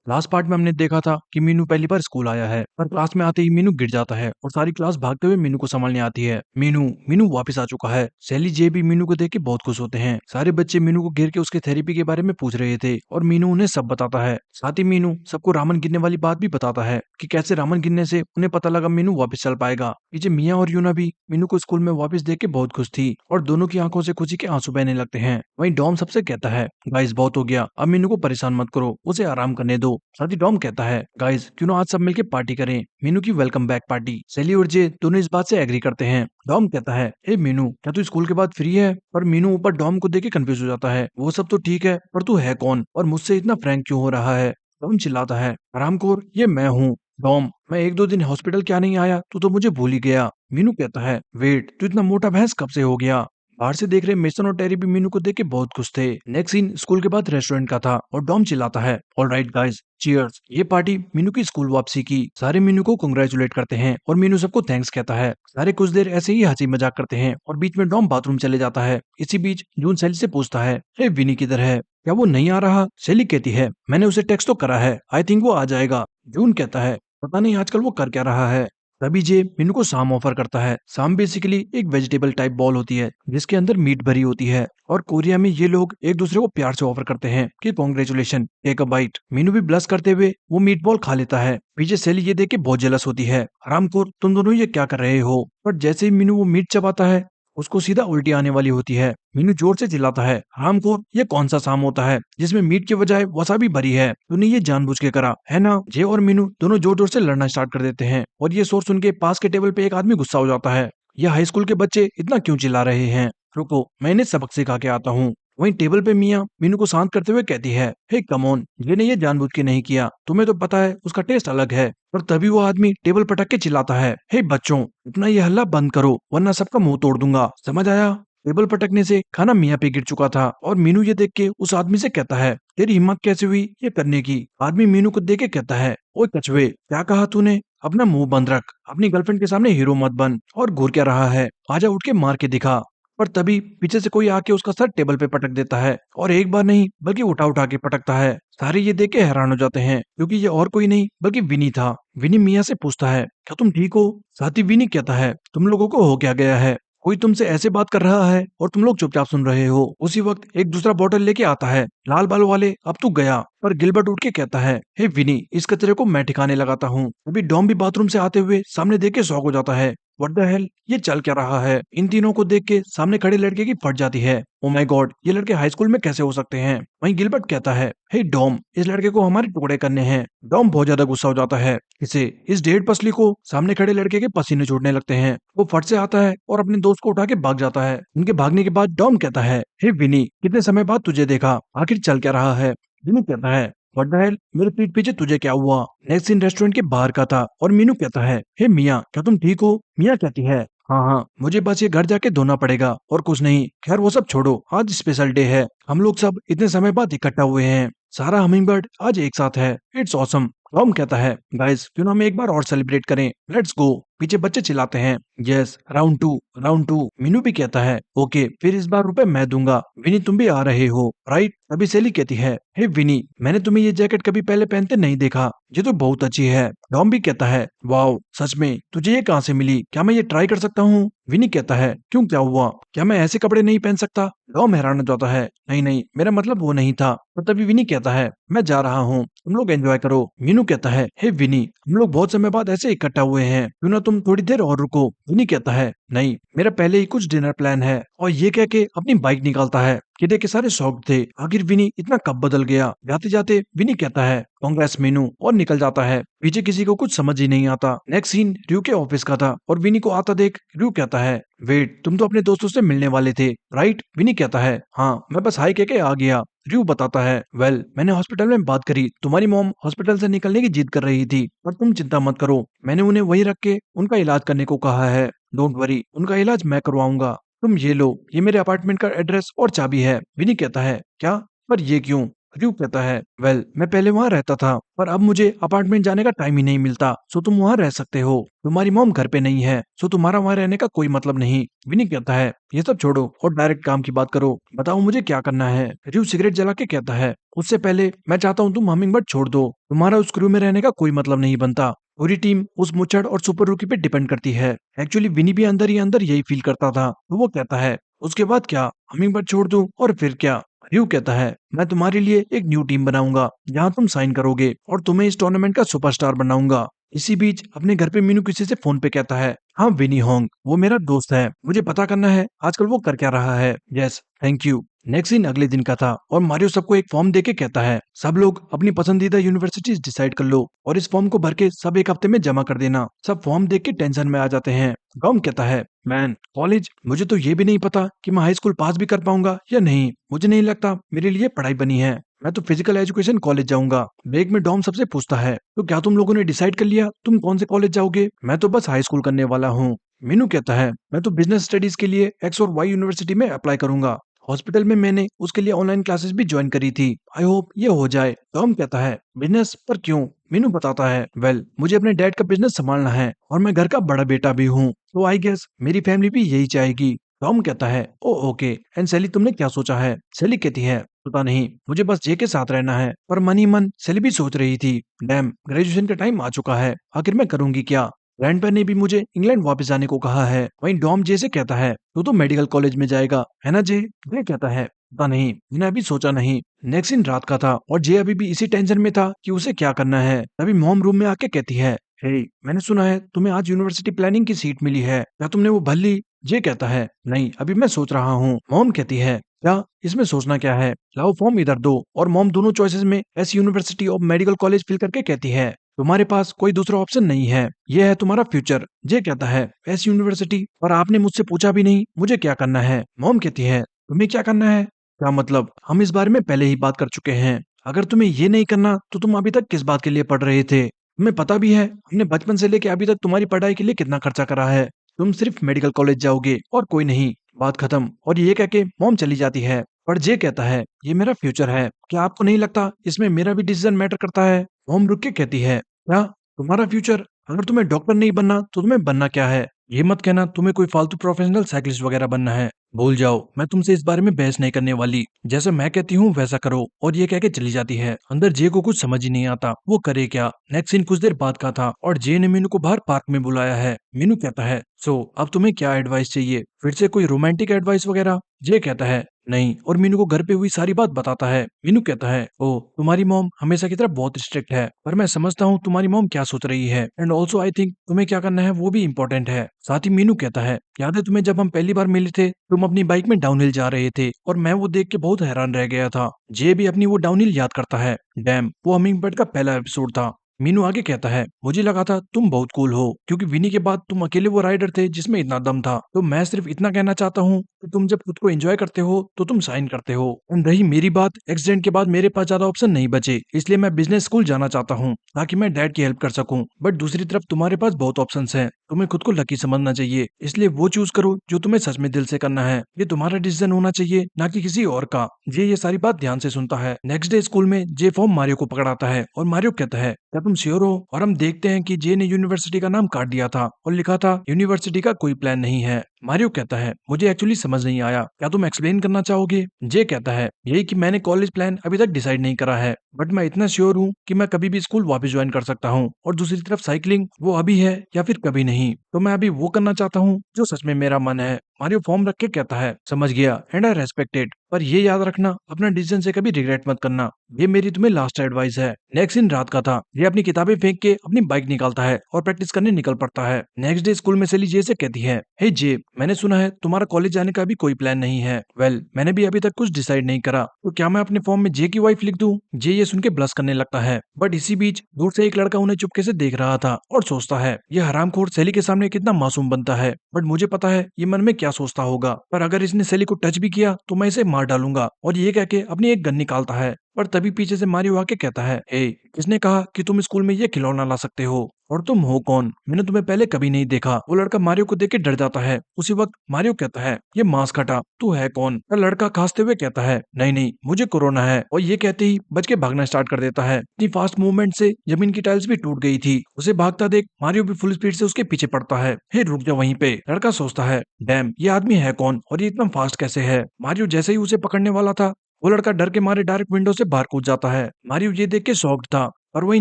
Last part में हमने देखा था कि मीनू पहली बार स्कूल आया है, पर क्लास में आते ही मीनू गिर जाता है और सारी क्लास भागते हुए मीनू को संभालने आती है। मीनू मीनू वापस आ चुका है। सैली जे भी मीनू को देख के बहुत खुश होते हैं। सारे बच्चे मीनू को घेर के उसके थेरेपी के बारे में पूछ रहे थे और मीनू उन्हें सब बताता है। साथ ही मीनू सबको रामन गिनने वाली बात भी बताता है कि कैसे रामन गिनने से उन्हें पता लगा मीनू वापस चल पाएगा। पीछे मिया और यूना भी मीनू को स्कूल में वापस देख के बहुत खुश थी और दोनों की आंखों से खुशी के आंसू बहने लगते हैं। वहीं डॉम सबसे कहता है, गाइस बहुत हो गया, अब मीनू को परेशान मत करो, उसे आराम करने दो। साथ ही डॉम कहता है, गाइस क्यों ना आज सब मिलके पार्टी करें, मीनू की वेलकम बैक पार्टी। सैली और जे दोनों इस बात से एग्री करते हैं। डॉम कहता है, ए मीनू क्या तू स्कूल के बाद फ्री है? पर मीनू ऊपर डॉम को देख के कंफ्यूज हो जाता है। वो सब तो ठीक है, पर तू है कौन और मुझसे इतना फ्रैंक क्यों हो रहा है? डॉम चिल्लाता है, हरामखोर, ये मैं हूँ। डॉम, मैं एक दो दिन हॉस्पिटल क्या नहीं आया, तू तो मुझे भूल ही गया। मीनू कहता है, वेट, तू इतना मोटा भैंस कब से हो गया? बाहर से देख रहे मेसन और टेरी भी मीनू को देख के बहुत खुश थे। नेक्स्ट सीन स्कूल के बाद रेस्टोरेंट का था और डॉम चिल्लाता है, ऑलराइट गाइस, चीयर्स। ये पार्टी मीनू की स्कूल वापसी की। सारे मीनू को कांग्रेचुलेट करते हैं और मीनू सबको थैंक्स कहता है। सारे कुछ देर ऐसे ही हंसी मजाक करते हैं और बीच में डॉम बाथरूम चले जाता है। इसी बीच जून सैली से पूछता है, हे विनी किधर है? क्या वो नहीं आ रहा? सैली कहती है, मैंने उसे टेक्स्ट तो करा है, आई थिंक वो आ जाएगा। जून कहता है, पता नहीं आजकल वो कर क्या रहा है। तभी जे मीनू को साम ऑफर करता है। साम बेसिकली एक वेजिटेबल टाइप बॉल होती है जिसके अंदर मीट भरी होती है और कोरिया में ये लोग एक दूसरे को प्यार से ऑफर करते हैं कि congratulation, take a bite. Meenu भी ब्लश करते हुए वो मीट बॉल खा लेता है। पीछे सैली ये देख के बहुत जेलस होती है, हरामखोर, तुम दोनों ये क्या कर रहे हो? पर जैसे ही मीनू वो मीट चबाता है उसको सीधा उल्टी आने वाली होती है। मीनू जोर से चिल्लाता है, हरामखोर, ये कौन सा साम होता है जिसमें मीट के बजाय वसाबी भरी है? तूने ये जानबूझ के करा है ना? जे और मीनू दोनों जोर जोर से लड़ना स्टार्ट कर देते हैं और ये शोर सुन के पास के टेबल पे एक आदमी गुस्सा हो जाता है। ये हाई स्कूल के बच्चे इतना क्यों चिल्ला रहे हैं? रुको, मैं इन्हें सबक सिखा के आता हूँ। वहीं टेबल पे मिया मीनू को शांत करते हुए कहती है, हे कम ऑन, ये ये जानबूझ के नहीं किया, तुम्हें तो पता है उसका टेस्ट अलग है। पर तभी वो आदमी टेबल पटक के चिल्लाता है, हे बच्चों, इतना ये हल्ला बंद करो वरना सबका मुंह तोड़ दूंगा, समझ आया? टेबल पटकने से खाना मियाँ पे गिर चुका था और मीनू ये देख के उस आदमी से कहता है, तेरी हिम्मत कैसे हुई ये करने की? आदमी मीनू को देख के कहता है, ओए कछुए, क्या कहा तूने? अपना मुंह बंद रख, अपनी गर्लफ्रेंड के सामने हीरो मत बन। और घूर क्या रहा है, आजा उठ के मार के दिखा। पर तभी पीछे से कोई आके उसका सर टेबल पे पटक देता है और एक बार नहीं बल्कि उठा उठा के पटकता है। सारे ये देख के हैरान हो जाते हैं क्योंकि ये और कोई नहीं बल्कि विनी था। विनी मिया से पूछता है, क्या तुम ठीक हो? साथ ही विनी कहता है, तुम लोगों को हो क्या गया है? कोई तुमसे ऐसे बात कर रहा है और तुम लोग चुपचाप सुन रहे हो। उसी वक्त एक दूसरा बॉटल लेके आता है, लाल बाल वाले, अब तू गया। पर गिलबर्ट उठ के कहता है, हे विनी, इस कचरे को मैं ठिकाने लगाता हूँ। अभी डॉम भी बाथरूम से आते हुए सामने देख के शॉक हो जाता है। व्हाट द हेल, ये चल क्या रहा है? इन तीनों को देख के सामने खड़े लड़के की फट जाती है। ओ माय गॉड, ये लड़के हाई स्कूल में कैसे हो सकते हैं? वहीं गिलबर्ट कहता है, हे डॉम, इस लड़के को हमारे टुकड़े करने हैं। डॉम बहुत ज्यादा गुस्सा हो जाता है। इसे, इस डेढ़ पसली को सामने खड़े लड़के के पसीने छूटने लगते हैं। वो फट से आता है और अपने दोस्त को उठा के भाग जाता है। उनके भागने के बाद डॉम कहता है, हे विनी, कितने समय बाद तुझे देखा, आखिर चल क्या रहा है? विनी कहता है, व्हाट द हेल, मेरे पीठ पीछे तुझे क्या हुआ? नेक्स्ट सीन रेस्टोरेंट के बाहर का था और मीनू कहता है, हे मिया, क्या तुम ठीक हो? मिया कहती है, हाँ हाँ, मुझे बस ये घर जाके धोना पड़ेगा और कुछ नहीं। खैर वो सब छोड़ो, आज स्पेशल डे है, हम लोग सब इतने समय बाद इकट्ठा हुए हैं। सारा हमिंगबर्ड आज एक साथ है, इट्स ऑसम। टॉम कहता है, गाइस क्यों ना हम एक बार और सेलिब्रेट करें, लेट्स गो। पीछे बच्चे चिल्लाते हैं, yes, round to, round to. Meenu भी कहता है, ओके, फिर इस बार रुपए मैं दूंगा। विनी तुम भी आ रहे हो राइट? अभी सेली कहती है, हे विनी, मैंने तुम्हें ये जैकेट कभी पहले पहनते नहीं देखा, ये तो बहुत अच्छी है। डॉम भी कहता है, वाओ, सच में तुझे ये कहाँ से मिली? क्या मैं ये ट्राई कर सकता हूँ? विनी कहता है, क्यों, क्या हुआ? क्या मैं ऐसे कपड़े नहीं पहन सकता? डॉम हैरान हो जाता है, नहीं नहीं, मेरा मतलब वो नहीं था। पर तभी विनी कहता है, मैं जा रहा हूँ, तुम लोग एंजॉय करो। मीनू कहता है, हे विनी, हम लोग बहुत समय बाद ऐसे इकट्ठा हुए हैं, क्यों ना तुम थोड़ी देर और रुको। विनी कहता है, नहीं, मेरा पहले ही कुछ डिनर प्लान है। और ये कह के अपनी बाइक निकालता है। किडे के सारे शौक थे, आखिर विनी इतना कब बदल गया? जाते जाते विनी कहता है, कांग्रेस मीनू, और निकल जाता है। पीछे किसी को कुछ समझ ही नहीं आता। नेक्स्ट सीन र्यू के ऑफिस का था और विनी को आता देख र्यू कहता है, वेट, तुम तो अपने दोस्तों से मिलने वाले थे राइट? विनी कहता है, हाँ, मैं बस हाई कह के आ गया। र्यू बताता है, वेल, मैंने हॉस्पिटल में बात करी, तुम्हारी मॉम हॉस्पिटल से निकलने की जिद कर रही थी, पर तुम चिंता मत करो, मैंने उन्हें वहीं रख के उनका इलाज करने को कहा है। डोंट वरी, उनका इलाज मैं करवाऊंगा। तुम ये लो, ये मेरे अपार्टमेंट का एड्रेस और चाबी है। विनी कहता है, क्या? पर ये क्यों? र्यू कहता है, वेल मैं पहले वहाँ रहता था पर अब मुझे अपार्टमेंट जाने का टाइम ही नहीं मिलता, सो तुम वहाँ रह सकते हो। तुम्हारी मॉम घर पे नहीं है, सो तुम्हारा वहाँ रहने का कोई मतलब नहीं। विनी कहता है, ये सब छोड़ो और डायरेक्ट काम की बात करो, बताओ मुझे क्या करना है। र्यू सिगरेट जला के कहता है, उससे पहले मैं चाहता हूँ तुम हमिंग बर्ड छोड़ दो, तुम्हारा उस क्रू में रहने का कोई मतलब नहीं बनता। पूरी टीम उस मुच्छड़ और सुपर रूकी पे डिपेंड करती है। एक्चुअली विनी भी अंदर ही अंदर यही फील करता था, तो वो कहता है, उसके बाद क्या, हमिंग बर्ड छोड़ दूं और फिर क्या। र्यू कहता है, मैं तुम्हारे लिए एक न्यू टीम बनाऊंगा जहां तुम साइन करोगे और तुम्हें इस टूर्नामेंट का सुपरस्टार बनाऊंगा। इसी बीच अपने घर पे मीनू किसी से फोन पे कहता है, हाँ विनी होंग, वो मेरा दोस्त है, मुझे पता करना है आजकल वो कर क्या रहा है। Yes thank you. Next scene अगले दिन का था और मारियो सबको एक फॉर्म देके कहता है, सब लोग अपनी पसंदीदा यूनिवर्सिटीज डिसाइड कर लो और इस फॉर्म को भर के सब एक हफ्ते में जमा कर देना। सब फॉर्म देख के टेंशन में आ जाते हैं। टॉम कहता है, मैन कॉलेज, मुझे तो ये भी नहीं पता कि मैं हाई स्कूल पास भी कर पाऊंगा या नहीं, मुझे नहीं लगता मेरे लिए पढ़ाई बनी है। मैं तो फिजिकल एजुकेशन कॉलेज जाऊंगा। ब्रेक में डॉम सबसे पूछता है, तो क्या तुम लोगों ने डिसाइड कर लिया तुम कौन से कॉलेज जाओगे? मैं तो बस हाई स्कूल करने वाला हूँ। मीनू कहता है, मैं तो बिजनेस स्टडीज के लिए एक्स और वाई यूनिवर्सिटी में अप्लाई करूंगा। हॉस्पिटल में मैंने उसके लिए ऑनलाइन क्लासेस भी ज्वाइन करी थी, आई होप ये हो जाए। टॉम कहता है, बिजनेस पर क्यों? मीनू बताता है, वेल मुझे अपने डैड का बिजनेस संभालना है और मैं घर का बड़ा बेटा भी हूँ, तो आई गेस मेरी फैमिली भी यही चाहेगी। टॉम कहता है, ओ ओके, एंड सैली तुमने क्या सोचा है? सैली कहती है, पता नहीं, मुझे बस जे के साथ रहना है। पर मन ही मन सैली भी सोच रही थी, डैम ग्रेजुएशन का टाइम आ चुका है, आखिर मैं करूंगी क्या। ग्रैंडपा ने भी मुझे इंग्लैंड वापस जाने को कहा है। वहीं डॉम जे से कहता है, तू तो मेडिकल कॉलेज में जाएगा है ना जे? जे कहता है, पता नहीं, मैंने अभी सोचा नहीं। नेक्स्ट दिन रात का था और जे अभी भी इसी टेंशन में था कि उसे क्या करना है। तभी मॉम रूम में आके कहती है, हे मैंने सुना है तुम्हें आज यूनिवर्सिटी प्लानिंग की सीट मिली है, क्या तुमने वो भर ली? जे कहता है, नहीं अभी मैं सोच रहा हूँ। मॉम कहती है, क्या इसमें सोचना क्या है, लाओ फॉर्म इधर दो। और मॉम दोनों चॉइसेस में एस यूनिवर्सिटी और मेडिकल कॉलेज फिल करके कहती है, तुम्हारे पास कोई दूसरा ऑप्शन नहीं है, ये है तुम्हारा फ्यूचर। जे कहता है, एस यूनिवर्सिटी, और आपने मुझसे पूछा भी नहीं मुझे क्या करना है। मॉम कहती है, तुम्हें क्या करना है? क्या मतलब, हम इस बारे में पहले ही बात कर चुके हैं। अगर तुम्हें ये नहीं करना तो तुम अभी तक किस बात के लिए पढ़ रहे थे? तुम्हें पता भी है हमने बचपन से लेके अभी तक तुम्हारी पढ़ाई के लिए कितना खर्चा करा है। तुम सिर्फ मेडिकल कॉलेज जाओगे और कोई नहीं, बात खत्म। और ये कह के मॉम चली जाती है। पर जे कहता है, ये मेरा फ्यूचर है, क्या आपको नहीं लगता इसमें मेरा भी डिसीजन मैटर करता है? मॉम रुक के कहती है, क्या तुम्हारा फ्यूचर? अगर तुम्हें डॉक्टर नहीं बनना तो तुम्हें बनना क्या है? ये मत कहना तुम्हें कोई फालतू प्रोफेशनल साइकिलिस्ट वगैरह बनना है। भूल जाओ, मैं तुमसे इस बारे में बहस नहीं करने वाली, जैसे मैं कहती हूँ वैसा करो। और ये कह के चली जाती है। अंदर जे को कुछ समझ ही नहीं आता वो करे क्या। नेक्स्ट सीन कुछ देर बाद का था और जे ने मीनू को बाहर पार्क में बुलाया है। मीनू कहता है, सो अब तुम्हें क्या एडवाइस चाहिए? फिर से कोई रोमांटिक एडवाइस वगैरह? जे कहता है, नहीं, और मीनू को घर पे हुई सारी बात बताता है। मीनू कहता है, ओ तुम्हारी मॉम हमेशा की तरह बहुत स्ट्रिक्ट है, पर मैं समझता हूँ तुम्हारी मॉम क्या सोच रही है, एंड ऑल्सो आई थिंक तुम्हें क्या करना है वो भी इम्पोर्टेंट है। साथ ही मीनू कहता है, याद है तुम्हें जब हम पहली बार मिले थे, तुम अपनी बाइक में डाउनहिल जा रहे थे और मैं वो देख के बहुत हैरान रह गया था। जे भी अपनी वो डाउनहिल याद करता है। डैम, वो हमिंग बर्ड का पहला एपिसोड था। मीनू आगे कहता है, मुझे लगा था तुम बहुत कूल हो क्योंकि विनी के बाद तुम अकेले वो राइडर थे जिसमें इतना दम था। तो मैं सिर्फ इतना कहना चाहता हूँ कि तुम जब खुद को एंजॉय करते हो तो तुम साइन करते हो। एंड रही मेरी बात, एक्सीडेंट के बाद मेरे पास ज्यादा ऑप्शन नहीं बचे, इसलिए मैं बिजनेस स्कूल जाना चाहता हूँ ताकि मैं डैड की हेल्प कर सकूँ। बट दूसरी तरफ तुम्हारे पास बहुत ऑप्शन है, तुम्हें खुद को लकी समझना चाहिए, इसलिए वो चूज करो जो तुम्हें सच में दिल से करना है। ये तुम्हारा डिसीजन होना चाहिए ना कि किसी और का। जे ये सारी बात ध्यान से सुनता है। नेक्स्ट डे स्कूल में जे फॉर्म मारियो को पकड़ाता है और मारियो कहता है, क्या तुम श्योर हो? और हम देखते हैं कि जे ने यूनिवर्सिटी का नाम काट दिया था और लिखा था यूनिवर्सिटी का कोई प्लान नहीं है। मारियो कहता है, मुझे एक्चुअली समझ नहीं आया, क्या तुम एक्सप्लेन करना चाहोगे? जे कहता है, यही कि मैंने कॉलेज प्लान अभी तक डिसाइड नहीं करा है, बट मैं इतना श्योर हूँ कि मैं कभी भी स्कूल वापस ज्वाइन कर सकता हूँ। और दूसरी तरफ साइकिलिंग, वो अभी है या फिर कभी नहीं, तो मैं अभी वो करना चाहता हूँ जो सच में मेरा मन है। मारियो फॉर्म रख के कहता है, समझ गया एंड आई रेस्पेक्टेड, पर ये याद रखना अपना डिसीजन से कभी रिग्रेट मत करना। ये मेरी तुम्हें लास्ट एडवाइस है। नेक्स्ट दिन रात का था। ये अपनी किताबें फेंक के अपनी बाइक निकालता है और प्रैक्टिस करने निकल पड़ता है। नेक्स्ट डे स्कूल में सेली जे से कहती है, हे जे, मैंने सुना है तुम्हारा कॉलेज जाने का भी कोई प्लान नहीं है। वेल, मैंने भी अभी तक कुछ डिसाइड नहीं करा, तो क्या मैं अपने फॉर्म में जे की वाइफ लिख दूं? जे ये सुन के ब्लश करने लगता है। बट इसी बीच दूर से एक लड़का उन्हें चुपके से देख रहा था और सोचता है, ये हरामखोर सेली के सामने कितना मासूम बनता है, बट मुझे पता है ये मन में क्या सोचता होगा। पर अगर इसने सेली को टच भी किया तो मैं इसे मार डालूंगा। और ये कह के अपनी एक गन निकालता है पर तभी पीछे से मारियो आके कहता है, हे, किसने कहा कि तुम स्कूल में ये खिलौना ला सकते हो? और तुम हो कौन? मैंने तुम्हें पहले कभी नहीं देखा। वो लड़का मारियो को देख के डर जाता है। उसी वक्त मारियो कहता है, ये मास्क हटा, तू है कौन? पर लड़का खांसते हुए कहता है, नहीं नहीं, मुझे कोरोना है। और ये कहते ही बच के भागना स्टार्ट कर देता है। इतनी फास्ट मूवमेंट से जमीन की टाइल्स भी टूट गई थी। उसे भागता देख मारियो भी फुल स्पीड से उसके पीछे पड़ता है। हे, रुक जा वहीं पे। लड़का सोचता है, डैम, ये आदमी है कौन और ये इतना फास्ट कैसे है? मारियो जैसे ही उसे पकड़ने वाला था, वो लड़का डर के मारे डायरेक्ट विंडो से बाहर कूद जाता है। मारियो ये देख के शॉक्ड था। और वहीं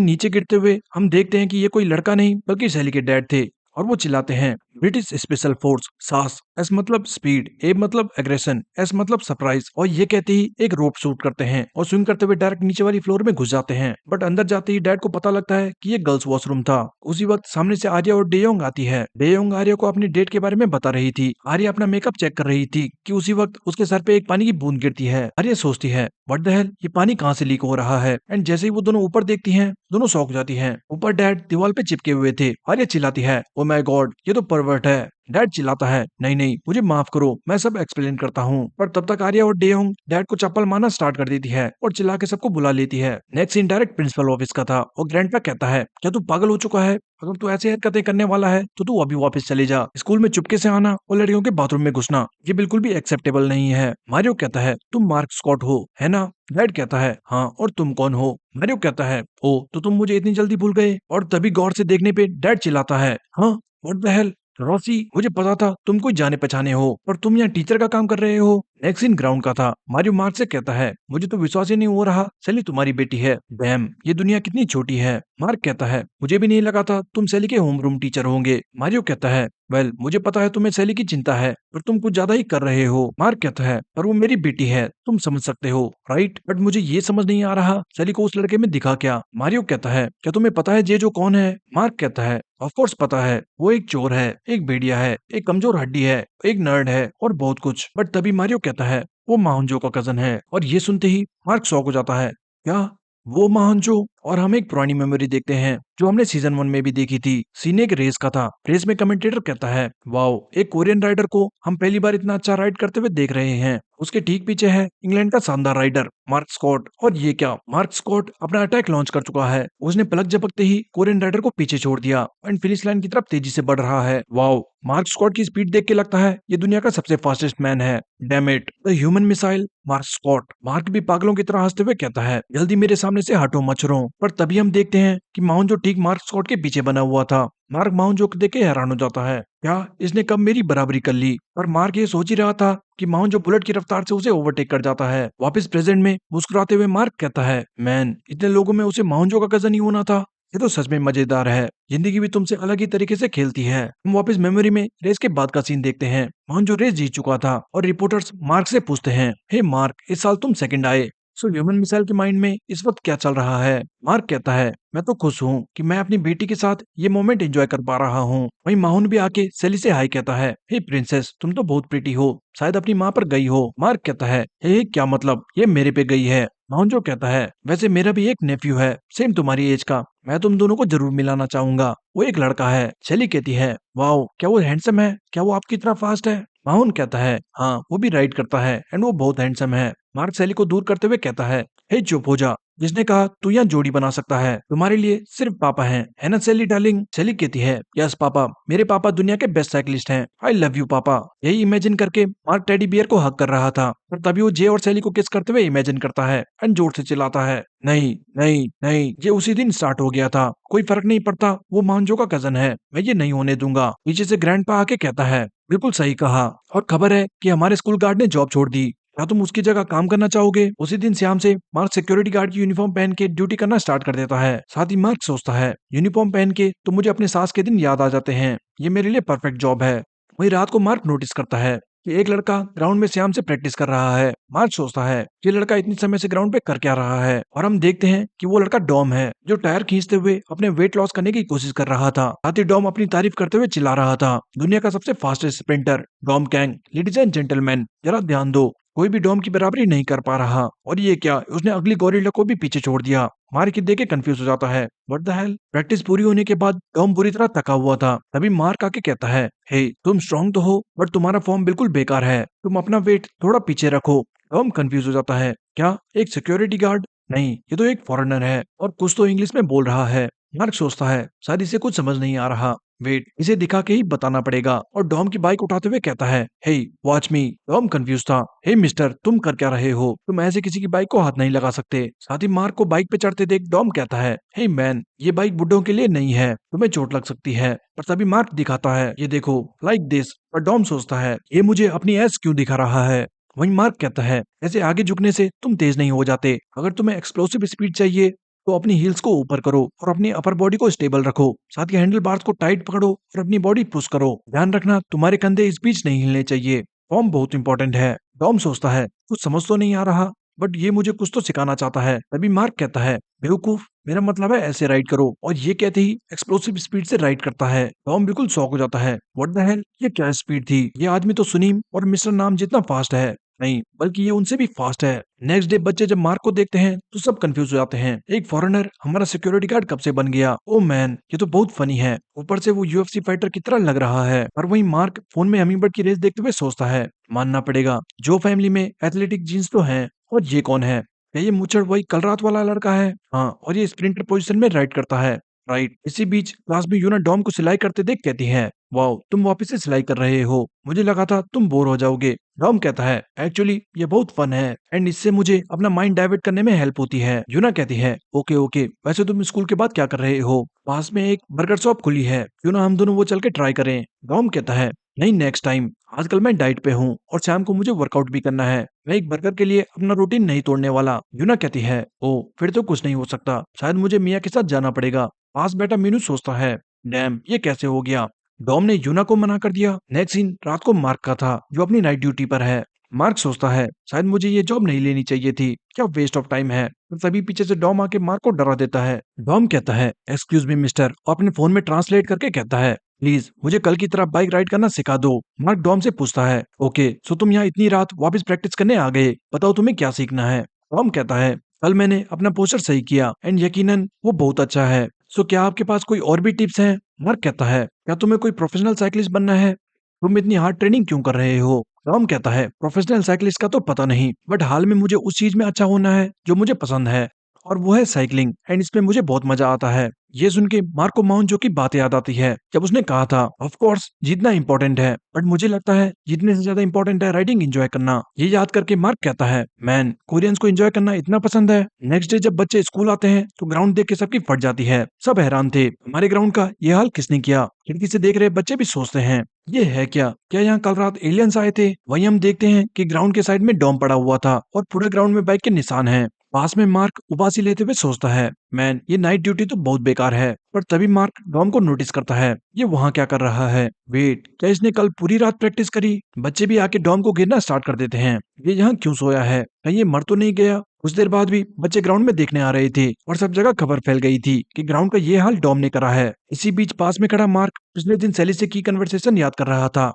नीचे गिरते हुए हम देखते हैं कि ये कोई लड़का नहीं बल्कि सैली के डैड थे। और वो चिल्लाते हैं, ब्रिटिश स्पेशल फोर्स सास। एस मतलब स्पीड, ए मतलब एग्रेशन, एस मतलब सरप्राइज। और ये कहते ही एक रोप शूट करते हैं और स्विंग करते हुए डायरेक्ट नीचे वाली फ्लोर में घुस जाते हैं। बट अंदर जाते ही डैड को पता लगता है कि ये गर्ल्स वॉशरूम था। उसी वक्त सामने से आर्या और डेयोंग आती है। डेयोंग आर्या को अपनी डेट के बारे में बता रही थी। आर्या अपना मेकअप चेक कर रही थी कि उसी वक्त उसके सर पे एक पानी की बूंद गिरती है। आर्या सोचती है, व्हाट द हेल, ये पानी कहाँ से लीक हो रहा है? एंड जैसे ही वो दोनों ऊपर देखती हैं, दोनों शॉक हो जाती हैं। ऊपर डैड दीवार पे चिपके हुए थे। आर्या चिल्लाती है, ओ माय गॉड, ये तो परवर्ट है। डैड चिल्लाता है, नहीं नहीं, मुझे माफ करो, मैं सब एक्सप्लेन करता हूँ। पर तब तक आर्या और डेयोंग डैड को चप्पल मारना स्टार्ट कर देती है और चिल्ला के सबको बुला लेती है। Next scene direct principal office का था और ग्रैंडपा कहता है, क्या तू पागल हो चुका है? अगर तू ऐसी हरकतें करने वाला है तो तू अभी वापस चले जा। स्कूल में चुपके से आना और लड़कियों के बाथरूम में घुसना, ये बिल्कुल भी एक्सेप्टेबल नहीं है। मारियो कहता है, तुम मार्क स्कॉट हो, है ना? डैड कहता है, हाँ, और तुम कौन हो? मारियो कहता है, ओ, तो तुम मुझे इतनी जल्दी भूल गए? और तभी गौर से देखने पे डैड चिल्लाता है, हाँ, व्हाट द हेल, रॉसी, मुझे पता था तुम कोई जाने पहचाने हो और तुम यहाँ टीचर का काम कर रहे हो। नेक्स्ट सीन ग्राउंड का था। मारियो मार्क से कहता है, मुझे तो विश्वास ही नहीं हो रहा सैली तुम्हारी बेटी है। डैम, ये दुनिया कितनी छोटी है। मार्क कहता है, मुझे भी नहीं लगा था तुम सैली के होम रूम टीचर होंगे। मारियो कहता है, वेल, मुझे पता है तुम्हें सैली की चिंता है पर तुम कुछ ज्यादा ही कर रहे हो। मार्क कहता है, पर वो मेरी बेटी है, तुम समझ सकते हो, राइट? बट मुझे ये समझ नहीं आ रहा सैली को उस लड़के में दिखा क्या? मारियो कहता है, क्या तुम्हें पता है जे जो कौन है? मार्क कहता है, ऑफ कोर्स पता है, वो एक चोर है, एक भेड़िया है, एक कमजोर हड्डी है, एक नर्ड है और बहुत कुछ। बट तभी मारियो कहता है, वो महांजो का कजन है। और ये सुनते ही मार्क शॉक हो जाता है, क्या वो महांजो? और हम एक पुरानी मेमोरी देखते हैं जो हमने सीजन 1 में भी देखी थी। सीन एक रेस का था। रेस में कमेंटेटर कहता है, वाओ, एक कोरियन राइडर को हम पहली बार इतना अच्छा राइड करते हुए देख रहे हैं। उसके ठीक पीछे है इंग्लैंड का शानदार राइडर मार्क स्कॉट। और ये क्या, मार्क स्कॉट अपना अटैक लॉन्च कर चुका है। उसने पलक झपकते ही कोरियन राइडर को पीछे छोड़ दिया एंड फिनिश लाइन की तरफ तेजी से बढ़ रहा है। वाओ, मार्क स्कॉट की स्पीड देख के लगता है ये दुनिया का सबसे फास्टेस्ट मैन है। Damn it, the human missile Mark Scott. Mark भी पागलों की तरह हंसते हुए कहता है, जल्दी मेरे सामने से हटो मच्छरों। पर तभी हम देखते हैं कि माउन जो ठीक मार्क स्कॉट के पीछे बना हुआ था। मार्क माउन जो देख के हैरान हो जाता है, क्या इसने कब मेरी बराबरी कर ली? पर मार्क ये सोच ही रहा था कि माउन जो बुलेट की रफ्तार से उसे ओवरटेक कर जाता है। वापस प्रेजेंट में मुस्कुराते हुए मार्क कहता है, मैन, इतने लोगों में उसे माउंजो का कजन ही होना था। ये तो सच में मजेदार है। जिंदगी भी तुमसे अलग ही तरीके से खेलती है। हम वापस मेमोरी में रेस के बाद का सीन देखते हैं। माउन जो रेस जीत चुका था और रिपोर्टर्स मार्क से पूछते हैं, हे मार्क, इस साल तुम सेकंड आए। सो ह्यूमन मिसाइल के माइंड में इस वक्त क्या चल रहा है? मार्क कहता है, मैं तो खुश हूँ कि मैं अपनी बेटी के साथ ये मोमेंट एंजॉय कर पा रहा हूँ। वहीं माहुन भी आके सेली से हाई कहता है, हे प्रिंसेस, तुम तो बहुत प्रीटी हो, शायद अपनी माँ पर गई हो। मार्क कहता है, हे क्या मतलब, ये मेरे पे गई है। माहुन जो कहता है, वैसे मेरा भी एक नेफ्यू है सेम तुम्हारी एज का, मैं तुम दोनों को जरूर मिलाना चाहूंगा। वो एक लड़का है। सेली कहती है, वाओ, क्या वो हैंडसम है? क्या वो आपकी तरह फास्ट है? माहुन कहता है, हाँ, वो भी राइड करता है एंड वो बहुत हैंडसम है। मार्क सेली को दूर करते हुए कहता है, चुप हो जा, जिसने कहा तू यहाँ जोड़ी बना सकता है? तुम्हारे लिए सिर्फ पापा हैं, है ना सेली डार्लिंग? सेली कहती है, यस पापा, मेरे पापा दुनिया के बेस्ट साइकिलिस्ट हैं, आई लव यू पापा। यही इमेजिन करके मार्क टेडी बियर को हक कर रहा था, पर तभी वो जे और सेली को किस करते हुए इमेजिन करता है एंड जोर से चिल्लाता है, नहीं नहीं नहीं, ये उसी दिन स्टार्ट हो गया था, कोई फर्क नहीं पड़ता, वो मांजो का कजन है, मैं ये नहीं होने दूंगा। पीछे से ग्रैंडपा आके कहता है, बिल्कुल सही कहा, और खबर है कि हमारे स्कूल गार्ड ने जॉब छोड़ दी, क्या तुम उसकी जगह काम करना चाहोगे? उसी दिन शाम से मार्क सिक्योरिटी गार्ड की यूनिफॉर्म पहन के ड्यूटी करना स्टार्ट कर देता है। साथ ही मार्क सोचता है, यूनिफॉर्म पहन के तो मुझे अपने सास के दिन याद आ जाते हैं, ये मेरे लिए परफेक्ट जॉब है। वही रात को मार्क नोटिस करता है कि एक लड़का ग्राउंड में श्याम से प्रैक्टिस कर रहा है। मार्क सोचता है, ये लड़का इतनी समय से ग्राउंड पे कर क्या रहा है? और हम देखते हैं कि वो लड़का डॉम है, जो टायर खींचते हुए अपने वेट लॉस करने की कोशिश कर रहा था। साथ ही डॉम अपनी तारीफ करते हुए चिल्ला रहा था, दुनिया का सबसे fastest sprinter Dom Kang. Ladies and gentleman, जरा ध्यान दो, कोई भी डॉम की बराबरी नहीं कर पा रहा। और ये क्या, उसने अगली गोरिल्ला को भी पीछे छोड़ दिया। मार्क देख के कंफ्यूज हो जाता है, व्हाट द हेल। प्रैक्टिस पूरी होने के बाद डॉम बुरी तरह थका हुआ था। तभी मार्क आके कहता है, हे, तुम स्ट्रांग तो हो बट तुम्हारा फॉर्म बिल्कुल बेकार है, तुम अपना वेट थोड़ा पीछे रखो। टॉम कंफ्यूज हो जाता है, क्या एक सिक्योरिटी गार्ड नहीं, ये तो एक फॉरेनर है और कुछ तो इंग्लिश में बोल रहा है। मार्क सोचता है, शायद इसे कुछ समझ नहीं आ रहा। वेट, इसे दिखा के ही बताना पड़ेगा। और डॉम की बाइक उठाते हुए कहता है, हे वॉच मी। डॉम कंफ्यूज था। हे मिस्टर, तुम कर क्या रहे हो? तुम ऐसे किसी की बाइक को हाथ नहीं लगा सकते। साथ ही मार्क को बाइक पे चढ़ते देख डॉम कहता है, हे मैन, ये बाइक बुड्ढों के लिए नहीं है, तुम्हें चोट लग सकती है। पर तभी मार्क दिखाता है, ये देखो, लाइक दिस। पर डॉम सोचता है, ये मुझे अपनी एस क्यों दिखा रहा है? वहीं मार्क कहता है, ऐसे आगे झुकने से तुम तेज नहीं हो जाते। अगर तुम्हें एक्सप्लोसिव स्पीड चाहिए तो अपनी हील्स को ऊपर करो और अपनी अपर बॉडी को स्टेबल रखो। साथ ही हैंडल बार्स को टाइट पकड़ो और अपनी बॉडी पुश करो। ध्यान रखना, तुम्हारे कंधे इस बीच नहीं हिलने चाहिए। फॉर्म बहुत इंपॉर्टेंट है। डॉम सोचता है, कुछ समझ तो नहीं आ रहा, बट ये मुझे कुछ तो सिखाना चाहता है। तभी मार्क कहता है, बेवकूफ, मेरा मतलब है ऐसे राइड करो। और ये कहते ही एक्सप्लोसिव स्पीड से राइड करता है। टॉम बिल्कुल शॉक हो जाता है। व्हाट द हेल, ये क्या स्पीड थी? ये आदमी तो सुनीम और मिस्टर नाम जितना फास्ट है। नहीं, बल्कि ये उनसे भी फास्ट है। नेक्स्ट डे बच्चे जब मार्क को देखते हैं तो सब कंफ्यूज हो जाते हैं। एक फॉरेनर हमारा सिक्योरिटी गार्ड कब से बन गया? ओ मैन, ये तो बहुत फनी है। ऊपर से वो यूएफसी फाइटर की तरह लग रहा है। और वहीं मार्क फोन में हमिंगबर्ड की रेस देखते हुए सोचता है, मानना पड़ेगा, जो फैमिली में एथलेटिक जीन्स तो हैं, और ये कौन है? क्या ये मुच्छड़ वही कल रात वाला लड़का है? हाँ, और ये स्प्रिंटर पोजीशन में राइड करता है। राइट। इसी बीच क्लास में यूना डॉम को सिलाई करते देख कहती है, वाओ, तुम वापस से सिलाई कर रहे हो, मुझे लगा था तुम बोर हो जाओगे। डॉम कहता है, एक्चुअली ये बहुत फन है एंड इससे मुझे अपना माइंड डाइवर्ट करने में हेल्प होती है। यूना कहती है, ओके ओके, वैसे तुम स्कूल के बाद क्या कर रहे हो? पास में एक बर्गर शॉप खुली है, क्यों ना हम दोनों वो चल के ट्राई करें? डॉम कहता है, नहीं, नेक्स्ट टाइम। आजकल मैं डाइट पे हूँ और शाम को मुझे वर्कआउट भी करना है। मैं एक बर्गर के लिए अपना रूटीन नहीं तोड़ने वाला। यूना कहती है, ओ, फिर तो कुछ नहीं हो सकता, शायद मुझे मिया के साथ जाना पड़ेगा। पास बैठा मीनू सोचता है, डैम, ये कैसे हो गया? डॉम ने यूना को मना कर दिया। नेक्स्ट सीन रात को मार्क का था, जो अपनी नाइट ड्यूटी पर है। मार्क सोचता है, शायद मुझे ये जॉब नहीं लेनी चाहिए थी, क्या वेस्ट ऑफ टाइम है। पर तभी पीछे से डॉम आके मार्क को डरा देता है। डॉम कहता है, एक्सक्यूज मी मिस्टर, और अपने फोन में ट्रांसलेट करके कहता है, प्लीज मुझे कल की तरह बाइक राइड करना सिखा दो। मार्क डॉम से पूछता है, ओके, सो तुम यहाँ इतनी रात वापस प्रैक्टिस करने आ गए, बताओ तुम्हें क्या सीखना है? डॉम कहता है, कल मैंने अपना पोस्टर सही किया एंड यकीनन वो बहुत अच्छा है। सो क्या आपके पास कोई और भी टिप्स हैं? मार्क कहता है, क्या तुम्हें कोई प्रोफेशनल साइकिलिस्ट बनना है? तुम इतनी हार्ड ट्रेनिंग क्यों कर रहे हो? टॉम कहता है, प्रोफेशनल साइकिलिस्ट का तो पता नहीं, बट हाल में मुझे उस चीज में अच्छा होना है जो मुझे पसंद है, और वो है साइकिलिंग, एंड इसमें मुझे बहुत मजा आता है। ये सुन के मार्क को माउंट जो की बात याद आती है, जब उसने कहा था, ऑफ कोर्स जीतना इंपॉर्टेंट है, बट मुझे लगता है जीतने से ज्यादा इंपॉर्टेंट है राइडिंग एंजॉय करना। ये याद करके मार्क कहता है, मैन, कोरियंस को एंजॉय करना इतना पसंद है। नेक्स्ट डे जब बच्चे स्कूल आते हैं तो ग्राउंड देख के सबकी फट जाती है। सब हैरान थे, हमारे ग्राउंड का ये हाल किसने किया? खिड़की से देख रहे बच्चे भी सोचते हैं, ये है क्या? क्या यहाँ कल रात एलियंस आए थे? वहीं हम देखते हैं कि ग्राउंड के साइड में डॉम पड़ा हुआ था और पूरे ग्राउंड में बाइक के निशान हैं। पास में मार्क उबासी लेते हुए सोचता है, मैन, ये नाइट ड्यूटी तो बहुत बेकार है। पर तभी मार्क डॉम को नोटिस करता है, ये वहाँ क्या कर रहा है? वेट, क्या इसने कल पूरी रात प्रैक्टिस करी? बच्चे भी आके डॉम को गिरना स्टार्ट कर देते हैं। ये यहाँ क्यों सोया है? कहीं ये मर तो नहीं गया? कुछ देर बाद भी बच्चे ग्राउंड में देखने आ रहे थे और सब जगह खबर फैल गई थी कि ग्राउंड का ये हाल डॉम ने करा है। इसी बीच पास में खड़ा मार्क पिछले दिन सैली से की कन्वर्सेशन याद कर रहा था।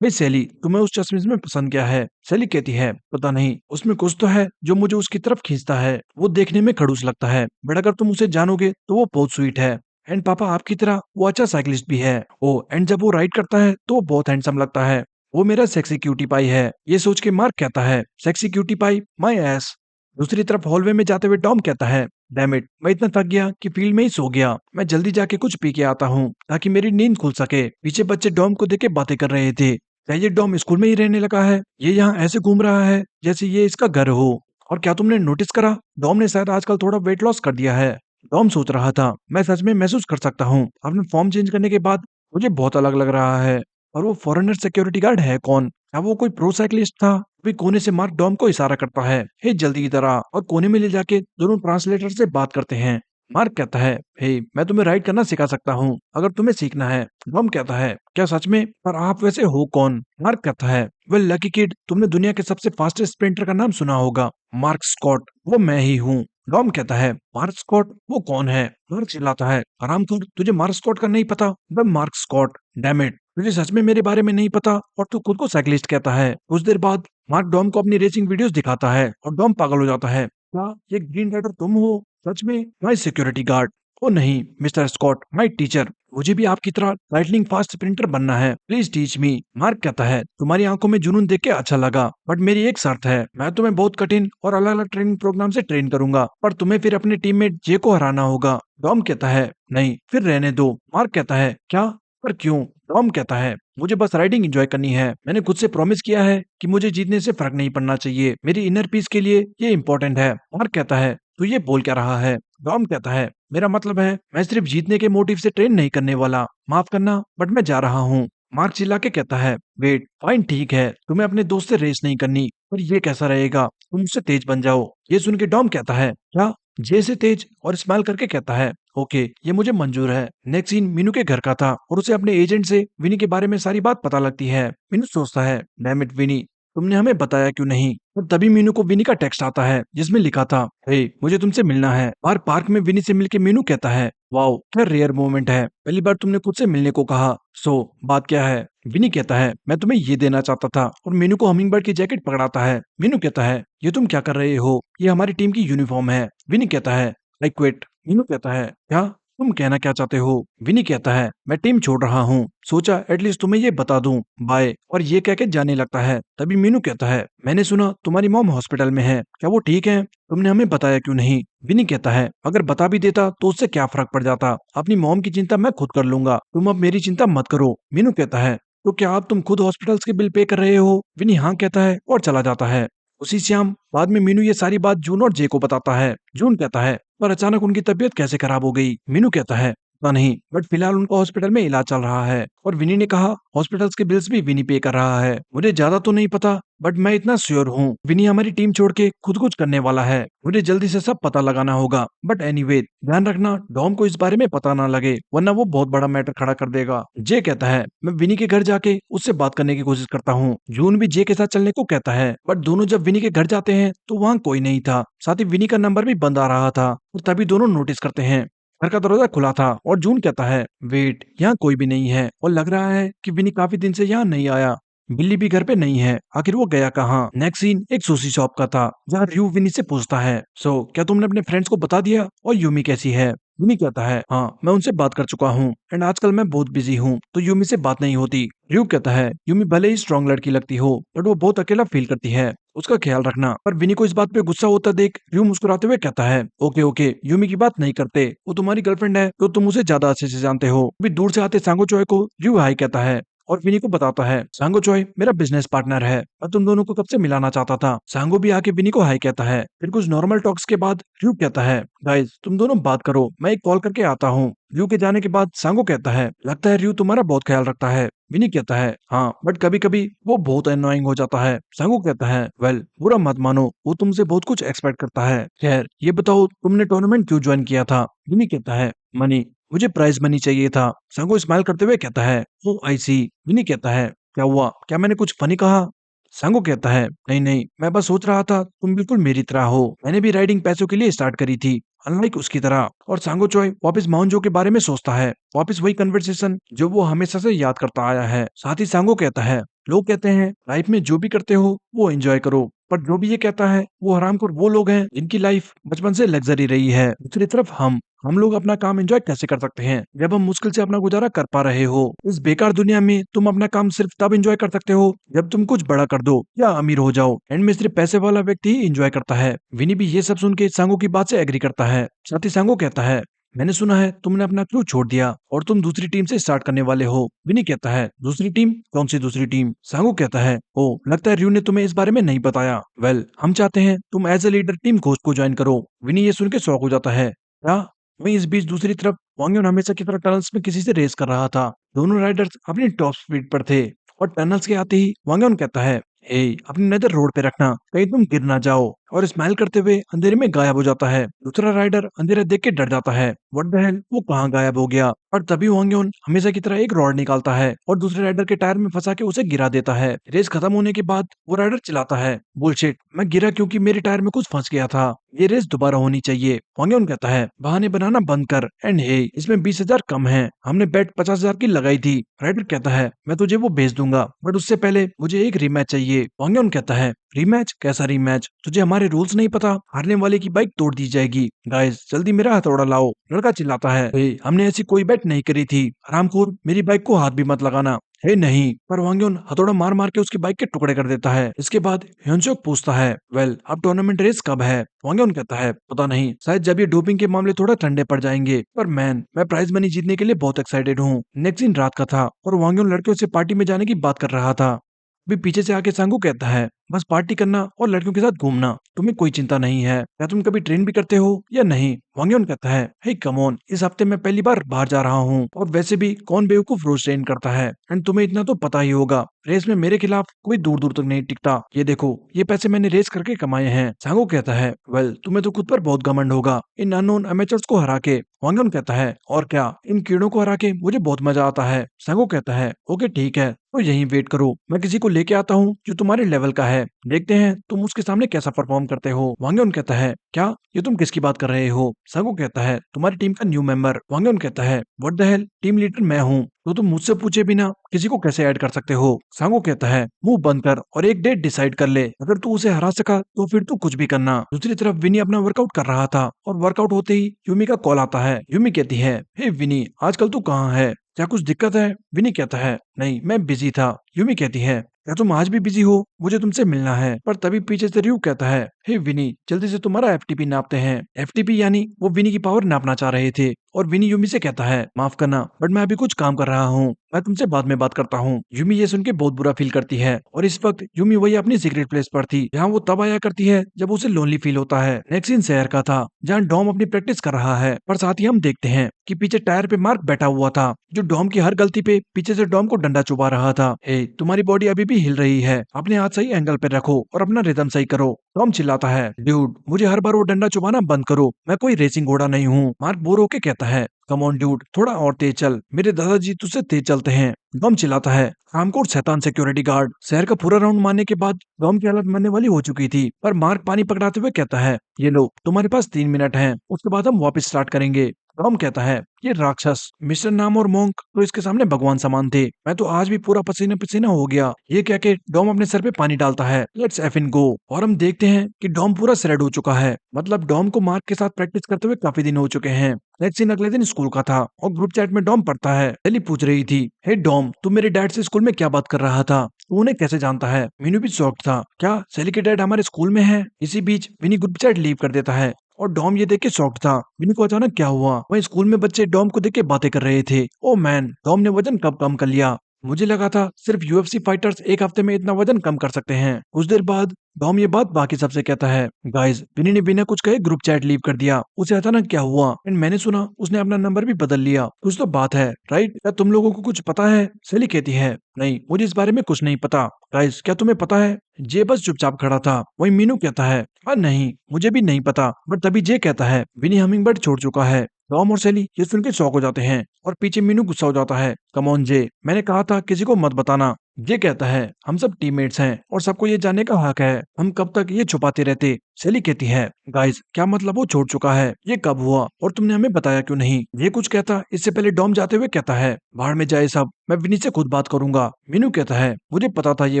भाई सैली, तुम्हें उस चश्मे में पसंद क्या है? सैली कहती है, पता नहीं, उसमें कुछ तो है जो मुझे उसकी तरफ खींचता है। वो देखने में खड़ूस लगता है, बट अगर तुम उसे जानोगे तो वो बहुत स्वीट है। एंड पापा आपकी तरह वो अच्छा साइकिलिस्ट भी है। ओ, एंड जब वो राइड करता है तो वो बहुत हैंडसम लगता है। वो मेरा सेक्सी क्यूटी पाई है। ये सोच के मार्क कहता है, sexy cutie pie, my ass. दूसरी तरफ हॉलवे में जाते हुए टॉम कहता है, डैम इट, मैं इतना थक गया कि फील्ड में ही सो गया। मैं जल्दी जाके कुछ पी के आता हूँ ताकि मेरी नींद खुल सके। पीछे बच्चे डॉम को देख के बातें कर रहे थे। क्या ये डॉम स्कूल में ही रहने लगा है? ये यहाँ ऐसे घूम रहा है जैसे ये इसका घर हो। और क्या तुमने नोटिस करा, डॉम ने शायद आजकल थोड़ा वेट लॉस कर दिया है। डॉम सोच रहा था, मैं सच में महसूस कर सकता हूँ, अपने फॉर्म चेंज करने के बाद मुझे बहुत अलग लग रहा है। और वो फॉरेनर सिक्योरिटी गार्ड है कौन? क्या वो कोई प्रो साइकिलिस्ट था? अभी कोने से मार्क डॉम को इशारा करता है, हे जल्दी इधर आ, और कोने में ले जाके दोनों ट्रांसलेटर से बात करते हैं। मार्क कहता है, हे, मैं तुम्हें राइड करना सिखा सकता हूँ अगर तुम्हें सीखना है। डॉम कहता है, क्या सच में? पर आप वैसे हो कौन? मार्क कहता है, वेल लकी किड, तुमने दुनिया के सबसे फास्टेस्ट स्प्रिंटर का नाम सुना होगा, मार्क स्कॉट, वो मैं ही हूँ। डॉम कहता है, मार्क स्कॉट, वो कौन है? मार्क चिल्लाता है, आराम कर, तुझे मार्क स्कॉट का नहीं पता? मैं मार्क स्कॉट, डैम इट, तुझे सच में मेरे बारे में नहीं पता और तू खुद को साइकिलिस्ट कहता है। कुछ देर बाद मार्क डॉम को अपनी रेसिंग वीडियोस दिखाता है और डॉम पागल हो जाता है, क्या ये ग्रीन राइडर तुम हो? सच में? My security guard. ओ नहीं मिस्टर स्कॉट, माय टीचर, मुझे भी आपकी तरह लाइटनिंग फास्ट स्प्रिंटर बनना है, प्लीज टीच मी। मार्क कहता है, तुम्हारी आंखों में जुनून देख के अच्छा लगा, बट मेरी एक शर्त है, मैं तुम्हें बहुत कठिन और अलग अलग ट्रेनिंग प्रोग्राम से ट्रेन करूंगा, पर तुम्हें फिर अपने टीममेट जे को हराना होगा। टॉम कहता है, नहीं फिर रहने दो। मार्क कहता है, क्या, पर क्यों? टॉम कहता है, मुझे बस राइडिंग एंजॉय करनी है, मैंने खुद से प्रॉमिस किया है कि मुझे जीतने से फर्क नहीं पड़ना चाहिए, मेरी इनर पीस के लिए ये इंपॉर्टेंट है। मार्क कहता है, तू ये बोल क्या रहा है? टॉम कहता है, मेरा मतलब है मैं सिर्फ जीतने के मोटिव से ट्रेन नहीं करने वाला, माफ करना बट मैं जा रहा हूँ। मार्क चिल्ला के कहता है, वेट फाइन ठीक है, तुम्हें अपने दोस्त से रेस नहीं करनी, पर ये कैसा रहेगा, तुम मुझसे तेज बन जाओ। ये सुन के डॉम कहता है, क्या? जे से तेज, और स्माइल करके कहता है, ओके ये मुझे मंजूर है। नेक्स्ट सीन मीनू के घर का था और उसे अपने एजेंट से विनी के बारे में सारी बात पता लगती है। मीनू सोचता है, डैम इट विनी, तुमने हमें बताया क्यों नहीं? और तभी मीनू को विनी का टेक्स्ट आता है जिसमें लिखा था, हे मुझे तुमसे मिलना है। और पार्क में विनी से मिलके मीनू कहता है, वाओ क्या रेयर मोमेंट है, पहली बार तुमने खुद से मिलने को कहा। सो बात क्या है? विनी कहता है, मैं तुम्हें ये देना चाहता था, और मीनू को हमिंगबर्ड की जैकेट पकड़ाता है। मीनू कहता है, ये तुम क्या कर रहे हो, ये हमारी टीम की यूनिफॉर्म है। विनी कहता है, आई क्विट। मीनू कहता है, क्या तुम कहना क्या चाहते हो? विनी कहता है, मैं टीम छोड़ रहा हूँ, सोचा एटलीस्ट तुम्हें ये बता दूं, बाय। और ये कह के जाने लगता है। तभी मीनू कहता है, मैंने सुना तुम्हारी मॉम हॉस्पिटल में है, क्या वो ठीक है? तुमने हमें बताया क्यों नहीं? विनी कहता है, अगर बता भी देता तो उससे क्या फर्क पड़ जाता, अपनी मॉम की चिंता मैं खुद कर लूंगा, तुम अब मेरी चिंता मत करो। मीनू कहता है, तो क्या आप तुम खुद हॉस्पिटल्स के बिल पे कर रहे हो? विनी हाँ कहता है और चला जाता है। उसी शाम बाद में मीनू ये सारी बात जून और जे को बताता है। जून कहता है, पर अचानक उनकी तबीयत कैसे खराब हो गई? मीनू कहता है, पता नहीं, बट फिलहाल उनका हॉस्पिटल में इलाज चल रहा है। और विनी ने कहा, हॉस्पिटल्स के बिल्स भी विनी पे कर रहा है। मुझे ज्यादा तो नहीं पता, बट मैं इतना श्योर हूँ विनी हमारी टीम छोड़ के खुद कुछ करने वाला है। मुझे जल्दी से सब पता लगाना होगा, बट एनीवे ध्यान रखना डॉम को इस बारे में पता ना लगे, वरना वो बहुत बड़ा मैटर खड़ा कर देगा। जे कहता है, मैं विनी के घर जाके उससे बात करने की कोशिश करता हूँ। जून भी जे के साथ चलने को कहता है, बट दोनों जब विनी के घर जाते हैं तो वहाँ कोई नहीं था, साथ ही विनी का नंबर भी बंद आ रहा था। और तभी दोनों नोटिस करते हैं घर का दरवाजा खुला था, और जून कहता है, वेट यहाँ कोई भी नहीं है, और लग रहा है कि विनी काफी दिन से यहाँ नहीं आया। बिल्ली भी घर पे नहीं है, आखिर वो गया कहाँ? नेक्स्ट सीन एक सुशी शॉप का था जहाँ रयू विनी से पूछता है, सो क्या तुमने अपने फ्रेंड्स को बता दिया, और यूमी कैसी है? विनी कहता है, हाँ मैं उनसे बात कर चुका हूँ, एंड आजकल मैं बहुत बिजी हूँ तो यूमी से बात नहीं होती। रयू कहता है, यूमी भले ही स्ट्रॉन्ग लड़की लगती हो, बट वो बहुत अकेला फील करती है, उसका ख्याल रखना। पर विनी को इस बात पे गुस्सा होता देख रयू मुस्कुराते हुए कहता है, ओके ओके यूमी की बात नहीं करते, वो तुम्हारी गर्लफ्रेंड है तो तुम उसे ज्यादा अच्छे से जानते हो। अभी दूर से आते सांगो चोय को रयू हाई कहता है और विनी को बताता है, सांगो चोय मेरा बिजनेस पार्टनर है, मैं तुम दोनों को कब से मिलाना चाहता था। सांगो भी आके विनी को हाई कहता है। फिर कुछ नॉर्मल टॉक्स के बाद रयू कहता है, गाइस तुम दोनों बात करो, मैं एक कॉल करके आता हूँ। रयू के जाने के बाद सांगो कहता है, लगता है रयू तुम्हारा बहुत ख्याल रखता है। विनी कहता है, हाँ बट कभी कभी वो बहुत एनोइंग हो जाता है। सांगो कहता है, वेल बुरा मत मानो, वो तुमसे बहुत कुछ एक्सपेक्ट करता है। खैर ये बताओ तुमने टूर्नामेंट क्यों ज्वाइन किया था? विनी कहता है, मनी, मुझे प्राइज मनी चाहिए था। सांगो स्माइल करते हुए कहता है, ओ आई सी। विनी कहता है, क्या हुआ, क्या मैंने कुछ फनी कहा? सांगो कहता है, नहीं नहीं, मैं बस सोच रहा था तुम बिल्कुल मेरी तरह हो, मैंने भी राइडिंग पैसों के लिए स्टार्ट करी थी, अनलाइक उसकी तरह। और सांगो चोय वापस माउंजो के बारे में सोचता है, वापस वही कन्वर्सेशन जो वो हमेशा से याद करता आया है। साथ ही सांगो कहता है, लोग कहते हैं लाइफ में जो भी करते हो वो एंजॉय करो, पर जो भी ये कहता है वो हरामखोर वो लोग हैं जिनकी लाइफ बचपन से लग्जरी रही है। दूसरी तरफ हम लोग अपना काम एंजॉय कैसे कर सकते हैं जब हम मुश्किल से अपना गुजारा कर पा रहे हो? इस बेकार दुनिया में तुम अपना काम सिर्फ तब एंजॉय कर सकते हो जब तुम कुछ बड़ा कर दो या अमीर हो जाओ, एंड में सिर्फ पैसे वाला व्यक्ति ही एंजॉय करता है। विनी भी ये सब सुन के सांगो की बात से एग्री करता है। साथ ही सांगो कहता है, मैंने सुना है तुमने अपना क्रू छोड़ दिया और तुम दूसरी टीम से स्टार्ट करने वाले हो। विनी कहता है, दूसरी टीम? कौन सी दूसरी टीम? सांगो कहता है, ओ लगता है रयू ने तुम्हें इस बारे में नहीं बताया। वेल हम चाहते हैं तुम as a leader team ghost को ज्वाइन करो। विनी ये सुन के शॉक हो जाता है। क्या? वहीं इस बीच दूसरी तरफ वांगयन हमेशा की तरह टनल्स में किसी से रेस कर रहा था। दोनों राइडर्स अपनी टॉप स्पीड पर थे और टनल्स के आते ही वांगयन कहता है, हे अपनी नजर रोड पे रखना, कहीं तुम गिर ना जाओ, और स्माइल करते हुए अंधेरे में गायब हो जाता है। दूसरा राइडर अंधेरा देख के डर जाता है, व्हाट द हेल, वो कहाँ गायब हो गया? और तभी वांगयन हमेशा की तरह एक रॉड निकालता है और दूसरे राइडर के टायर में फंसा के उसे गिरा देता है। रेस खत्म होने के बाद वो राइडर चिल्लाता है, बुलशिट, मैं गिरा क्योंकि मेरे टायर में कुछ फंस गया था, ये रेस दोबारा होनी चाहिए। वांगयन कहता है, बहाने बनाना बंद कर, एंड हे इसमें 20,000 कम है, हमने बेट 50,000 की लगाई थी। राइडर कहता है, मैं तुझे वो भेज दूंगा, बट उससे पहले मुझे एक रीमैच चाहिए। वांगयन कहता है, रीमैच? कैसा रीमैच? तुझे हमारे रूल्स नहीं पता? हारने वाले की बाइक तोड़ दी जाएगी। गाइस जल्दी मेरा हथौड़ा लाओ, लड़का चिल्लाता है। हमने ऐसी कोई बेट नहीं करी थी। हरामखोर, मेरी बाइक को हाथ भी मत लगाना। हे नहीं, पर वांग्योन हथौड़ा मार मार के उसकी बाइक के टुकड़े कर देता है। इसके बाद ह्योनसोक पूछता है, वेल अब टूर्नामेंट रेस कब है? वांग्योन कहता है, पता नहीं, शायद जब ये डोपिंग के मामले थोड़ा ठंडे पड़ जाएंगे। पर मैं प्राइज मनी जीतने के लिए बहुत एक्साइटेड हूँ। नेक्स्ट दिन रात का था और वांग्योन लड़कियों से पार्टी में जाने की बात कर रहा था। भी पीछे से आके सांगू कहता है, बस पार्टी करना और लड़कियों के साथ घूमना, तुम्हें कोई चिंता नहीं है। क्या तुम कभी ट्रेन भी करते हो या नहीं? वांग्योन कहता है, हे कम ऑन, इस हफ्ते मैं पहली बार बाहर जा रहा हूँ और वैसे भी कौन बेवकूफ रोज ट्रेन करता है। एंड तुम्हें इतना तो पता ही होगा, रेस में मेरे खिलाफ कोई दूर दूर तक नहीं टिकता। ये देखो, ये पैसे मैंने रेस करके कमाए हैं। सांगू कहता है, वेल तुम्हें तो खुद पर बहुत घमंड होगा, इन अननोन अमेचर्स को हरा के। वांग्योन कहता है, और क्या, इन कीड़ों को हरा के मुझे बहुत मजा आता है। सांगू कहता है, ओके ठीक है, तो यहीं वेट करो, मैं किसी को लेके आता हूँ जो तुम्हारे लेवल का है, देखते हैं तुम उसके सामने कैसा परफॉर्म करते हो। वांग्योन कहता है, क्या ये तुम किसकी बात कर रहे हो? सांगू कहता है, तुम्हारी टीम का न्यू मेंबर। वांग्योन कहता है, what the hell, team leader मैं हूँ, तो तुम मुझसे पूछे बिना किसी को कैसे ऐड कर सकते हो? सांगू कहता है, मुंह बंद कर और एक डेट डिसाइड कर ले, अगर तू उसे हरा सका तो फिर तू कुछ भी करना। दूसरी तरफ विनी अपना वर्कआउट कर रहा था और वर्कआउट होते ही यूमी का कॉल आता है। यूमी कहती है, हे विनी, आजकल तू कहाँ है? क्या कुछ दिक्कत है? विनी कहता है, नहीं मैं बिजी था। यूमी कहती है, क्या तुम आज भी बिजी हो? मुझे तुमसे मिलना है। पर तभी पीछे से रयू कहता है, हे विनी, जल्दी से तुम्हारा एफटीपी नापते हैं। एफटीपी यानी वो विनी की पावर नापना चाह रहे थे और विनी यूमी से कहता है, माफ करना बट मैं अभी कुछ काम कर रहा हूँ, मैं तुमसे बाद में बात करता हूँ। यूमी ये सुन के बहुत बुरा फील करती है और इस वक्त यूमी वही अपनी सीक्रेट प्लेस पर थी जहाँ वो तब आया करती है जब उसे लोनली फील होता है। नेक्स्ट सीन शहर का था जहाँ डॉम अपनी प्रैक्टिस कर रहा है, पर साथ ही हम देखते हैं कि पीछे टायर पे मार्क बैठा हुआ था जो डॉम की हर गलती पे पीछे से डॉम को डंडा चुबा रहा था। हे, तुम्हारी बॉडी अभी भी हिल रही है, अपने हाथ सही एंगल पे रखो और अपना रिदम सही करो। टॉम चिल्लाता है, ड्यूड मुझे हर बार वो डंडा चुबाना बंद करो, मैं कोई रेसिंग घोड़ा नहीं हूँ। मार्क बोर होके कहता है, कम ऑन ड्यूड, थोड़ा और तेज चल, मेरे दादाजी तुझसे तेज चलते हैं। टॉम चिल्लाता है, रामकोट शैतान सिक्योरिटी गार्ड। शहर का पूरा राउंड मारने के बाद टॉम की हालत मरने वाली हो चुकी थी, पर मार्क पानी पकड़ाते हुए कहता है, ये लो तुम्हारे पास 3 मिनट हैं, उसके बाद हम वापस स्टार्ट करेंगे। टॉम कहता है, ये राक्षस मिस्टर नाम और मोंक तो इसके सामने भगवान समान थे, मैं तो आज भी पूरा पसीना पसीना हो गया। ये कह के डॉम अपने सर पे पानी डालता है। लेट्स एफिन गो। और हम देखते हैं कि डॉम पूरा श्रेड हो चुका है, मतलब डॉम को मार्क के साथ प्रैक्टिस करते हुए काफी दिन हो चुके हैं। नेक्स्ट सीन अगले दिन स्कूल का था और ग्रुप चैट में डॉम पढ़ता है। एली पूछ रही थी, हे डॉम, तुम मेरे डैड से स्कूल में क्या बात कर रहा था? तू उन्हें कैसे जानता है? मीनू भी शॉक्ड था, क्या सैली के डैड हमारे स्कूल में है? इसी बीच विनी ग्रुप चैट लीव कर देता है और डॉम ये देख के शॉक्ड था। विनी को अचानक क्या हुआ? वहीं स्कूल में बच्चे डॉम को देख के बातें कर रहे थे, ओ मैन, डॉम ने वजन कब कम कर लिया? मुझे लगा था सिर्फ यूएफसी फाइटर्स एक हफ्ते में इतना वजन कम कर सकते हैं। कुछ देर बाद डॉम ये बात बाकी सबसे कहता है। गाइस, विनी ने बिना कुछ कहे ग्रुप चैट लीव कर दिया, उसे अचानक क्या हुआ? एंड मैंने सुना उसने अपना नंबर भी बदल लिया, कुछ तो बात है, राइट? क्या तुम लोगों को कुछ पता है? सेली कहती है, नहीं मुझे इस बारे में कुछ नहीं पता। गाइस, क्या तुम्हें पता है? जे बस चुपचाप खड़ा था। वहीं मीनू कहता है, हाँ नहीं मुझे भी नहीं पता। बट तभी जे कहता है, विनी हमिंग छोड़ चुका है। टॉम और सेली ये सुन के शॉक हो जाते हैं और पीछे मीनू गुस्सा हो जाता है, कम ऑन जे, मैंने कहा था किसी को मत बताना। ये कहता है, हम सब टीममेट्स हैं और सबको ये जानने का हक है, हम कब तक ये छुपाते रहते? सेली कहती है, गाइस क्या मतलब वो छोड़ चुका है? ये कब हुआ और तुमने हमें बताया क्यों नहीं? ये कुछ कहता इससे पहले डॉम जाते हुए कहता है, बाहर में जाए सब, मैं विनी से खुद बात करूंगा। मीनू कहता है, मुझे पता था ये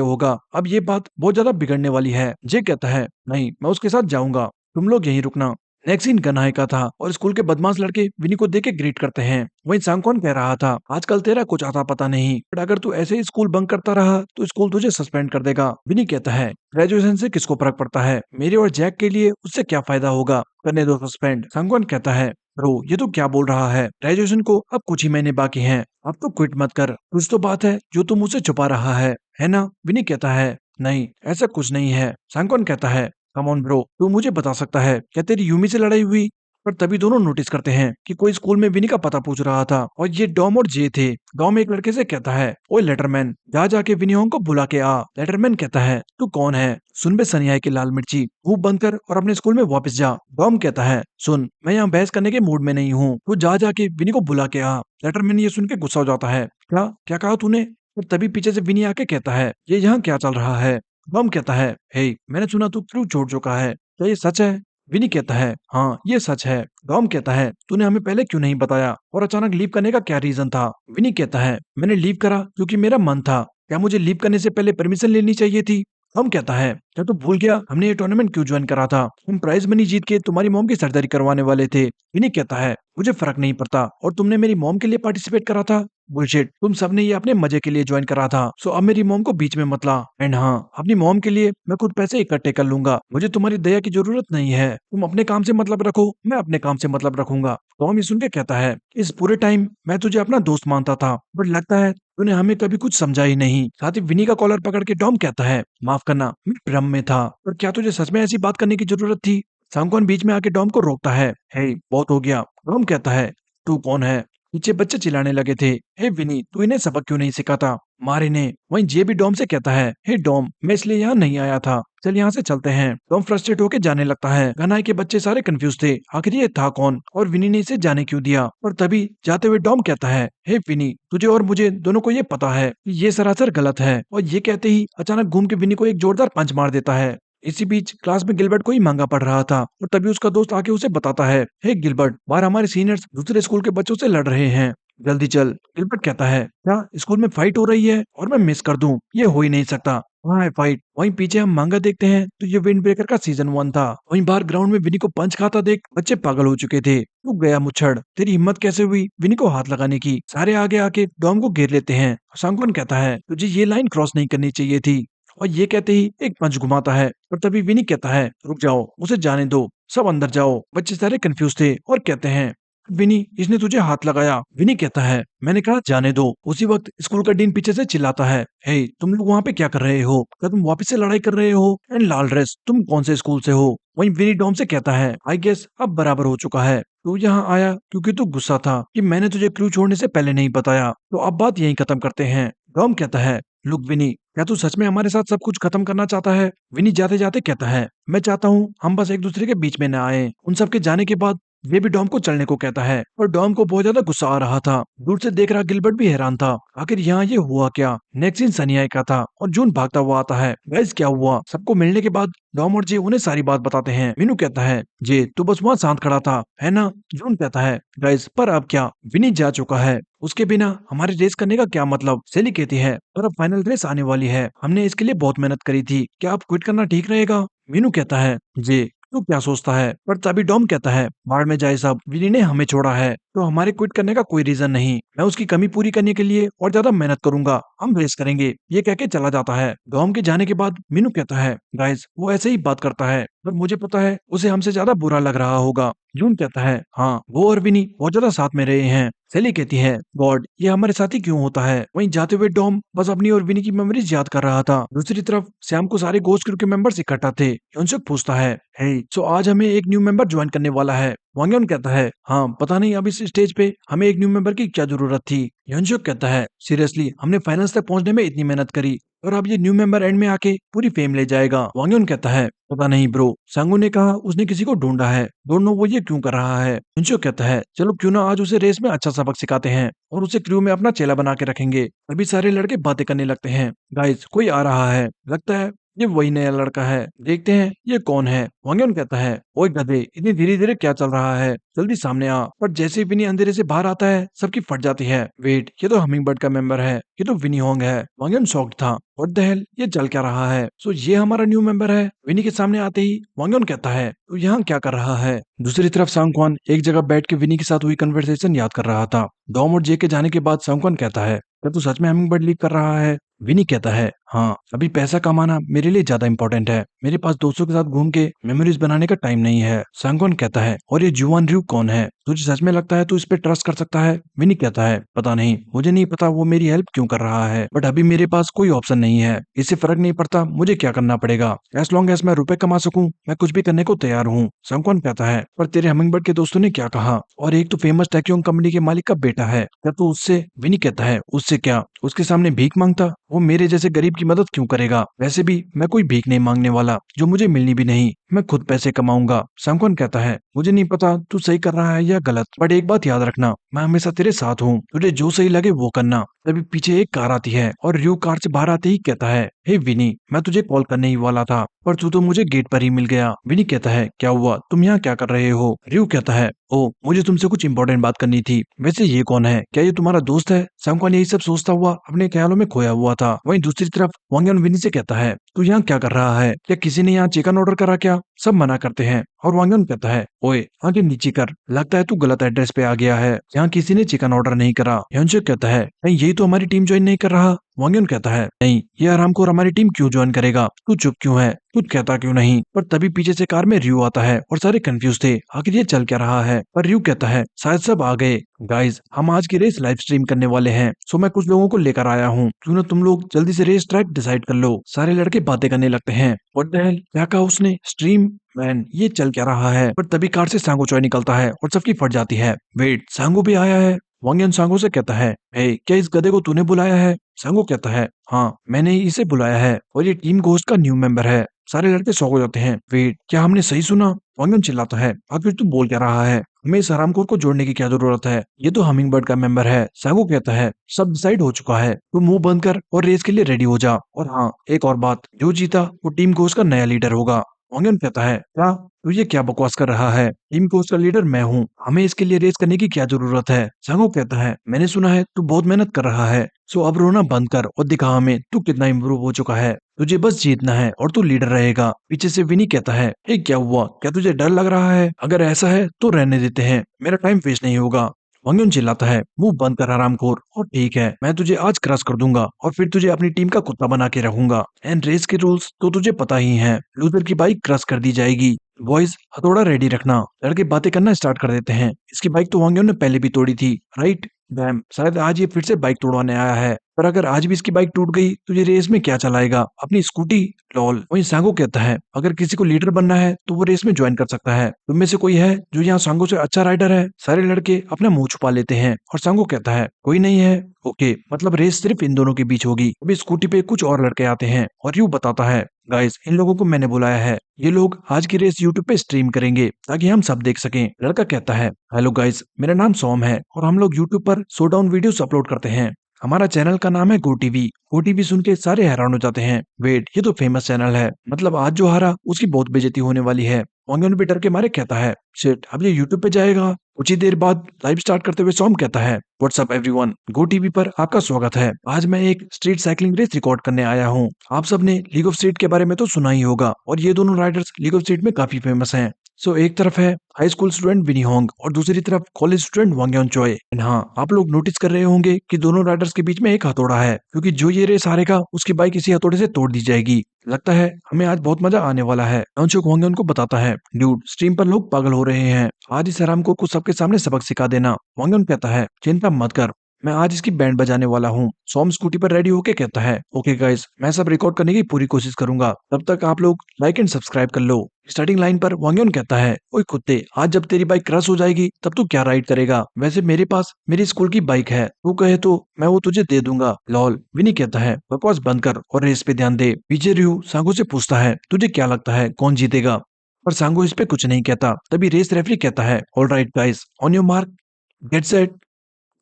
होगा, अब ये बात बहुत ज्यादा बिगड़ने वाली है। जे कहता है, नहीं मैं उसके साथ जाऊंगा, तुम लोग यहीं रुकना। नेक्स्ट सीन गनाए का था और स्कूल के बदमाश लड़के विनी को देख के ग्रीट करते हैं। वहीं सांगकॉन कह रहा था, आजकल तेरा कुछ आता पता नहीं, बट अगर तू ऐसे ही स्कूल बंक करता रहा तो स्कूल तुझे सस्पेंड कर देगा। विनी कहता है, ग्रेजुएशन से किसको फर्क पड़ता है, मेरे और जैक के लिए उससे क्या फायदा होगा, करने दो सस्पेंड। सांगकॉन कहता है, ब्रो ये तो क्या बोल रहा है, ग्रेजुएशन को अब कुछ ही महीने बाकी हैं, अब तो क्विट मत कर, कुछ तो बात है जो तू मुझसे छुपा रहा है ना? विनी कहता है, नहीं ऐसा कुछ नहीं है। सांगकॉन कहता है, कम ऑन ब्रो, तू मुझे बता सकता है क्या तेरी यूमी से लड़ाई हुई? पर तभी दोनों नोटिस करते हैं कि कोई स्कूल में विनी का पता पूछ रहा था और ये डॉम और जे थे। डॉम एक लड़के से कहता है, ओए लेटरमैन, जा जाके विनी होंग को बुला के आ। लेटरमैन कहता है, तू कौन है? सुन बे सनियाई की लाल मिर्ची, मुंह बंद कर और अपने स्कूल में वापस जा। डॉम कहता है, सुन मैं यहाँ बहस करने के मूड में नहीं हूँ, तू जा जाके विनी को बुला के आ। लेटरमैन ये सुन के गुस्सा हो जाता है, क्या क्या कहा तूने? और तभी पीछे से विनी आके कहता है, ये यहाँ क्या चल रहा है? बम कहता है, हे मैंने सुना तू क्रू छोड़ चुका है, क्या ये सच है? विनी कहता है, हाँ ये सच है। डॉम कहता है, तूने हमें पहले क्यों नहीं बताया और अचानक लीव करने का क्या रीजन था? विनी कहता है, मैंने लीव करा क्योंकि मेरा मन था, क्या मुझे लीव करने से पहले परमिशन लेनी चाहिए थी? हम कहता है, क्या तू भूल गया हमने ये टूर्नामेंट क्यों ज्वाइन करा था? हम प्राइज मनी जीत के तुम्हारी मॉम की सर्जरी करवाने वाले थे। विनी कहता है, मुझे फर्क नहीं पड़ता और तुमने मेरी मॉम के लिए पार्टिसिपेट करा था। बुलशिट, तुम सबने ये अपने मजे के लिए ज्वाइन करा था, सो अब मेरी मॉम को बीच में मत ला। एंड हाँ, अपनी मॉम के लिए मैं खुद पैसे इकट्ठे कर लूंगा, मुझे तुम्हारी दया की जरूरत नहीं है। तुम अपने काम से मतलब रखो, मैं अपने काम से मतलब रखूंगा। टॉम ये सुन के कहता है, इस पूरे टाइम मैं तुझे अपना दोस्त मानता था, बट लगता है तूने हमें कभी कुछ समझा ही नहीं। साथ ही विनी का कॉलर पकड़ के टॉम कहता है, माफ करना, मैं भ्रम में था। पर क्या तुझे सच में ऐसी बात करने की जरूरत थी? सांगवान बीच में आके टॉम को रोकता है, हे बहुत हो गया। टॉम कहता है, तू कौन है? पीछे बच्चे चिल्लाने लगे थे, हे विनी, तू इन्हें सबक क्यों नहीं सिखाता? मार इन्हें। वहीं जे भी डॉम से कहता है, हे डॉम, मैं इसलिए यहाँ नहीं आया था, चल यहाँ से चलते हैं। टॉम फ्रस्ट्रेट होके जाने लगता है। गनाई के बच्चे सारे कंफ्यूज थे, आखिर ये था कौन और विनी ने इसे जाने क्यों दिया? और तभी जाते हुए डॉम कहता है, हे विनी, तुझे और मुझे दोनों को ये पता है कि ये सरासर गलत है। और ये कहते ही अचानक घूम के विनी को एक जोरदार पंच मार देता है। इसी बीच क्लास में गिलबर्ट को ही महंगा पड़ रहा था और तभी उसका दोस्त आके उसे बताता है, हे गिलबर्ट, बाहर हमारे सीनियर्स दूसरे स्कूल के बच्चों से लड़ रहे हैं, जल्दी चल। गिलबर्ट कहता है, क्या स्कूल में फाइट हो रही है और मैं मिस कर दूं? ये हो ही नहीं सकता। वहाँ है फाइट। वहीं पीछे हम मांगा देखते हैं तो ये विंड ब्रेकर का सीजन 1 था। वहीं बाहर ग्राउंड में विनी को पंच खाता देख बच्चे पागल हो चुके थे। तू गया मुच्छड़, तेरी हिम्मत कैसे हुई विनी को हाथ लगाने की? सारे आगे आके डॉम को घेर लेते हैं। सांगवान कहता है, तुझे ये लाइन क्रॉस नहीं करनी चाहिए थी। और ये कहते ही एक पंच घुमाता है और तभी विनी कहता है, रुक जाओ, उसे जाने दो, सब अंदर जाओ। बच्चे सारे कंफ्यूज थे और कहते हैं, विनी, इसने तुझे हाथ लगाया। विनी कहता है, मैंने कहा जाने दो। उसी वक्त स्कूल का डीन पीछे से चिल्लाता है, हे तुम लोग वहाँ पे क्या कर रहे हो? क्या तुम वापस से लड़ाई कर रहे हो? एंड लाल ड्रेस, तुम कौन से स्कूल से हो? वहीं विनी डॉम से कहता है, आई गेस अब बराबर हो चुका है। तू यहाँ आया क्योंकि तू गुस्सा था कि मैंने तुझे क्रू छोड़ने से पहले नहीं बताया, तो अब बात यहीं खत्म करते हैं। डॉम कहता है, लुक विनी, क्या तू सच में हमारे साथ सब कुछ खत्म करना चाहता है? विनी जाते जाते कहता है, मैं चाहता हूँ हम बस एक दूसरे के बीच में न आए। उन सब के जाने के बाद ये भी डॉम को चलने को कहता है और डॉम को बहुत ज्यादा गुस्सा आ रहा था। दूर से देख रहा गिलबर्ट भी हैरान था, आखिर यहाँ ये हुआ क्या? नेक्स्ट सीन सनिया का था और जून भागता हुआ आता है। गाइस क्या हुआ? सबको मिलने के बाद डॉम और जे उन्हें सारी बात बताते हैं। मीनू कहता है, जे तू बस वहाँ शांत खड़ा था, है ना? जून कहता है, गाइस पर अब क्या? विनी जा चुका है, उसके बिना हमारे रेस करने का क्या मतलब? सेली कहती है, पर अब फाइनल रेस आने वाली है, हमने इसके लिए बहुत मेहनत करी थी, क्या अब क्विट करना ठीक रहेगा? मीनू कहता है, जे तू क्या सोचता है? पर तभी डॉम कहता है, बाढ़ में जाए सब, विनी ने हमें छोड़ा है तो हमारे क्विट करने का कोई रीजन नहीं। मैं उसकी कमी पूरी करने के लिए और ज्यादा मेहनत करूंगा, हम रेस करेंगे। ये कह के चला जाता है। डॉम के जाने के बाद मीनू कहता है, गाइस वो ऐसे ही बात करता है पर मुझे पता है उसे हमसे ज्यादा बुरा लग रहा होगा। जून कहता है, हाँ वो और विनी बहुत ज्यादा साथ में रहे हैं। सेली कहती है, गॉड ये हमारे साथ ही क्यों होता है? वहीं जाते हुए डॉम बस अपनी और विनी की मेमोरीज याद कर रहा था। दूसरी तरफ शाम को सारे गोस्ट क्रू के मेंबर्स इकट्ठा थे। यूनसुक पूछता है, हे सो आज हमें एक न्यू मेंबर ज्वाइन करने वाला है? वांगयोन कहता है, हाँ पता नहीं अब इस स्टेज पे हमें एक न्यू मेंबर की क्या जरूरत थी। योनसुक कहता है, सीरियसली हमने फाइनल्स तक पहुंचने में इतनी मेहनत करी और अब ये न्यू मेंबर एंड में आके पूरी फेम ले जाएगा। वांगयोन कहता है, पता नहीं ब्रो, सांगू ने कहा उसने किसी को ढूंढा है, डोंट नो वो ये क्यों कर रहा है। योनसुक कहता है, चलो क्यों ना आज उसे रेस में अच्छा सबक सिखाते हैं और उसे क्रू में अपना चेला बना के रखेंगे। अभी सारे लड़के बातें करने लगते हैं। गाइस कोई आ रहा है, लगता है ये वही नया लड़का है, देखते हैं ये कौन है। वांगयोन कहता है, ओए गधे, इतनी धीरे धीरे क्या चल रहा है, जल्दी सामने आ। पर जैसे ही विनी अंधेरे से बाहर आता है सबकी फट जाती है। वेट, ये तो हमिंगबर्ड का मेंबर है, ये तो विनी होंग है। वांगयोन शॉक्ड था, व्हाट द हेल, ये चल क्या रहा है? सो ये हमारा न्यू मेंबर है। विनी के सामने आते ही वांगयोन कहता है, तू यहाँ क्या कर रहा है? दूसरी तरफ सांगक्वान एक जगह बैठ के विनी के साथ हुई कन्वर्सेशन याद कर रहा था। डॉम और जे के जाने के बाद सांगक्वान कहता है, क्या तू सच में हमिंगबर्ड लीड कर रहा है? विनी कहता है, हाँ अभी पैसा कमाना मेरे लिए ज्यादा इंपॉर्टेंट है, मेरे पास दोस्तों के साथ घूम के मेमोरीज बनाने का टाइम नहीं है। सांगवान कहता है, और ये जुआन र्यू कौन है? तुझे सच में लगता है तू इस पे ट्रस्ट कर सकता है? विनी कहता है, पता नहीं, मुझे नहीं पता वो मेरी हेल्प क्यों कर रहा है, बट अभी मेरे पास कोई ऑप्शन नहीं है, इससे फर्क नहीं पड़ता मुझे क्या करना पड़ेगा, एज लॉन्ग एज मैं रुपए कमा सकूं मैं कुछ भी करने को तैयार हूँ। सांगवान कहता है, पर तेरे हमिंगबर्ड के दोस्तों ने क्या कहा? और एक तो फेमस टैक्यूम कंपनी के मालिक का बेटा है, क्या तू उससे? विनी कहता है, उससे क्या? उसके सामने भीख मांगता? वो मेरे जैसे गरीब की मदद क्यों करेगा? वैसे भी मैं कोई भीख नहीं मांगने वाला, जो मुझे मिलनी भी नहीं। मैं खुद पैसे कमाऊंगा। सांगवान कहता है, मुझे नहीं पता तू सही कर रहा है या गलत, बट एक बात याद रखना, मैं हमेशा तेरे साथ हूँ, तुझे जो सही लगे वो करना। तभी पीछे एक कार आती है और रयू कार से बाहर आते ही कहता है, हे विनी, मैं तुझे कॉल करने ही वाला था, पर तू तो मुझे गेट पर ही मिल गया। विनी कहता है, क्या हुआ, तुम यहाँ क्या कर रहे हो? रयू कहता है, ओ, मुझे तुमसे कुछ इंपॉर्टेंट बात करनी थी। वैसे ये कौन है, क्या ये तुम्हारा दोस्त है? सांगवान यही सब सोचता हुआ अपने ख्यालों में खोया हुआ था। वहीं दूसरी तरफ वांग युन विनी से कहता है, तू यहाँ क्या कर रहा है? क्या किसी ने यहाँ चिकन ऑर्डर करा क्या? सब मना करते हैं और वांग युन कहता है, ओए आगे नीचे कर, लगता है तू गलत एड्रेस पे आ गया है, यहाँ किसी ने चिकन ऑर्डर नहीं करा। ह्योनसुक कहता है, नहीं यही तो हमारी टीम ज्वाइन नहीं कर रहा। वांग युन कहता है, नहीं, ये हरामखोर हमारी टीम क्यों ज्वाइन करेगा? तू चुप क्यों है? कुछ कहता क्यों नहीं? पर तभी पीछे से कार में रयू आता है और सारे कंफ्यूज थे, आखिर ये चल क्या रहा है? पर रयू कहता है, शायद सब आ गए। गाइस, हम आज की रेस लाइव स्ट्रीम करने वाले हैं, सो मैं कुछ लोगों को लेकर आया हूँ, क्यों ना तुम लोग जल्दी से रेस ट्रैक डिसाइड कर लो। सारे लड़के बातें करने लगते हैं। व्हाट द हेल, क्या कहा उसने? स्ट्रीम? मैन, ये चल क्या रहा है? पर तभी कार से सांगो चॉय निकलता है और सबकी फट जाती है। वेट, सांगो भी आया है? वांग युन सांगो से कहता है, हे, क्या इस गधे को तूने बुलाया है? सांगो कहता है, हाँ, मैंने ही इसे बुलाया है और ये टीम घोस्ट का न्यू मेंबर है। सारे लड़के शॉक हो जाते हैं। वेट, क्या हमने सही सुना? वांग युन चिल्लाता है, आखिर तू बोल क्या रहा है? हमें इस हरामखोर को जोड़ने की क्या जरूरत है? ये तो हमिंग बर्ड का मेंबर है। सांगो कहता है, सब डिसाइड हो चुका है, तू मुंह बंद कर और रेस के लिए रेडी हो जा। और हाँ, एक और बात, जो जीता वो टीम घोस्ट का नया लीडर होगा। वांग युन कहता है, क्या तू ये क्या बकवास कर रहा है? टीम कोच का लीडर मैं हूँ, हमें इसके लिए रेस करने की क्या जरूरत है? सांगो कहता है, मैंने सुना है तू बहुत मेहनत कर रहा है, सो अब रोना बंद कर और दिखा हमें तू कितना इम्प्रूव हो चुका है। तुझे बस जीतना है और तू लीडर रहेगा। पीछे से विनी कहता है, ए क्या हुआ, क्या तुझे डर लग रहा है? अगर ऐसा है तो रहने देते हैं, मेरा टाइम वेस्ट नहीं होगा। वांग युन चिल्लाता है, मुंह बंद कर हरामखोर, और ठीक है, मैं तुझे आज क्रश कर दूंगा और फिर तुझे अपनी टीम का कुत्ता बना के रखूंगा। एंड रेस के रूल्स तो तुझे पता ही हैं, लूजर की बाइक क्रश कर दी जाएगी। बॉयज, हथौड़ा रेडी रखना। लड़के बातें करना स्टार्ट कर देते हैं। इसकी बाइक तो वांग युन ने पहले भी तोड़ी थी, राइट? डैम, शायद आज ये फिर से बाइक तोड़वाने आया है। पर अगर आज भी इसकी बाइक टूट गई तो ये रेस में क्या चलाएगा? अपनी स्कूटी? लॉल। वहीं सांगो कहता है, अगर किसी को लीडर बनना है तो वो रेस में ज्वाइन कर सकता है। तुम में से कोई है जो यहाँ सांगो से अच्छा राइडर है? सारे लड़के अपना मुंह छुपा लेते हैं और सांगो कहता है, कोई नहीं है। ओके, मतलब रेस सिर्फ इन दोनों के बीच होगी। अभी स्कूटी पे कुछ और लड़के आते हैं और यूं बताता है, गाइस, इन लोगों को मैंने बुलाया है, ये लोग आज की रेस यूट्यूब पे स्ट्रीम करेंगे ताकि हम सब देख सकें। लड़का कहता है, हेलो गाइस, मेरा नाम सोम है और हम लोग यूट्यूब पर शोडाउन वीडियोस अपलोड करते हैं। हमारा चैनल का नाम है गो टीवी। गो टीवी सुन के सारे हैरान हो जाते हैं। वेट, ये तो फेमस चैनल है, मतलब आज जो हारा उसकी बहुत बेइज्जती होने वाली है। वांग युन भी डर के मारे कहता है, शिट, अब ये यूट्यूब पे जाएगा। कुछ ही देर बाद लाइव स्टार्ट करते हुए सोम कहता है, व्हाट्सअप एवरीवन, गो टीवी पर आपका स्वागत है। आज मैं एक स्ट्रीट साइकिलिंग रेस रिकॉर्ड करने आया हूँ। आप सबने लीग ऑफ स्ट्रीट के बारे में तो सुना ही होगा और ये दोनों राइडर्स लीग ऑफ स्ट्रीट में काफी फेमस हैं। सो एक तरफ है हाई स्कूल स्टूडेंट विनी होंग और दूसरी तरफ कॉलेज स्टूडेंट वांग युन चॉय। हाँ, आप लोग नोटिस कर रहे होंगे कि दोनों राइडर्स के बीच में एक हथौड़ा है, क्योंकि जो ये रेस हारेगा उसकी बाइक इसी हथौड़े से तोड़ दी जाएगी। लगता है हमें आज बहुत मजा आने वाला है। ह्योनसुक वांग युन को बताता है, ड्यूड, स्ट्रीम पर लोग पागल हो रहे हैं, आज इस हरामखोर को सबके सामने सबक सिखा देना। वांग युन कहता है, चिंता मत कर, मैं आज इसकी बैंड बजाने वाला हूँ। सॉम स्कूटी पर रेडी होके कहता है, ओके गाइस, मैं सब रिकॉर्ड करने की पूरी कोशिश करूंगा, तब तक आप लोग लाइक एंड सब्सक्राइब कर लो। स्टार्टिंग लाइन पर वांग युन कहता है, ओए कुत्ते, आज जब तेरी बाइक क्रश हो जाएगी तब तू क्या राइड करेगा? वैसे मेरे पास मेरी स्कूल की बाइक है, तू कहे तो मैं वो तुझे दे दूंगा। लॉल। विनी कहता है, बकवास बंद कर और रेस पे ध्यान दे। पीछे रयू सांगो से पूछता है, तुझे क्या लगता है कौन जीतेगा? पर सांगो इस पे कुछ नहीं कहता। तभी रेस रेफरी कहता है, all right guys, on your mark, get set,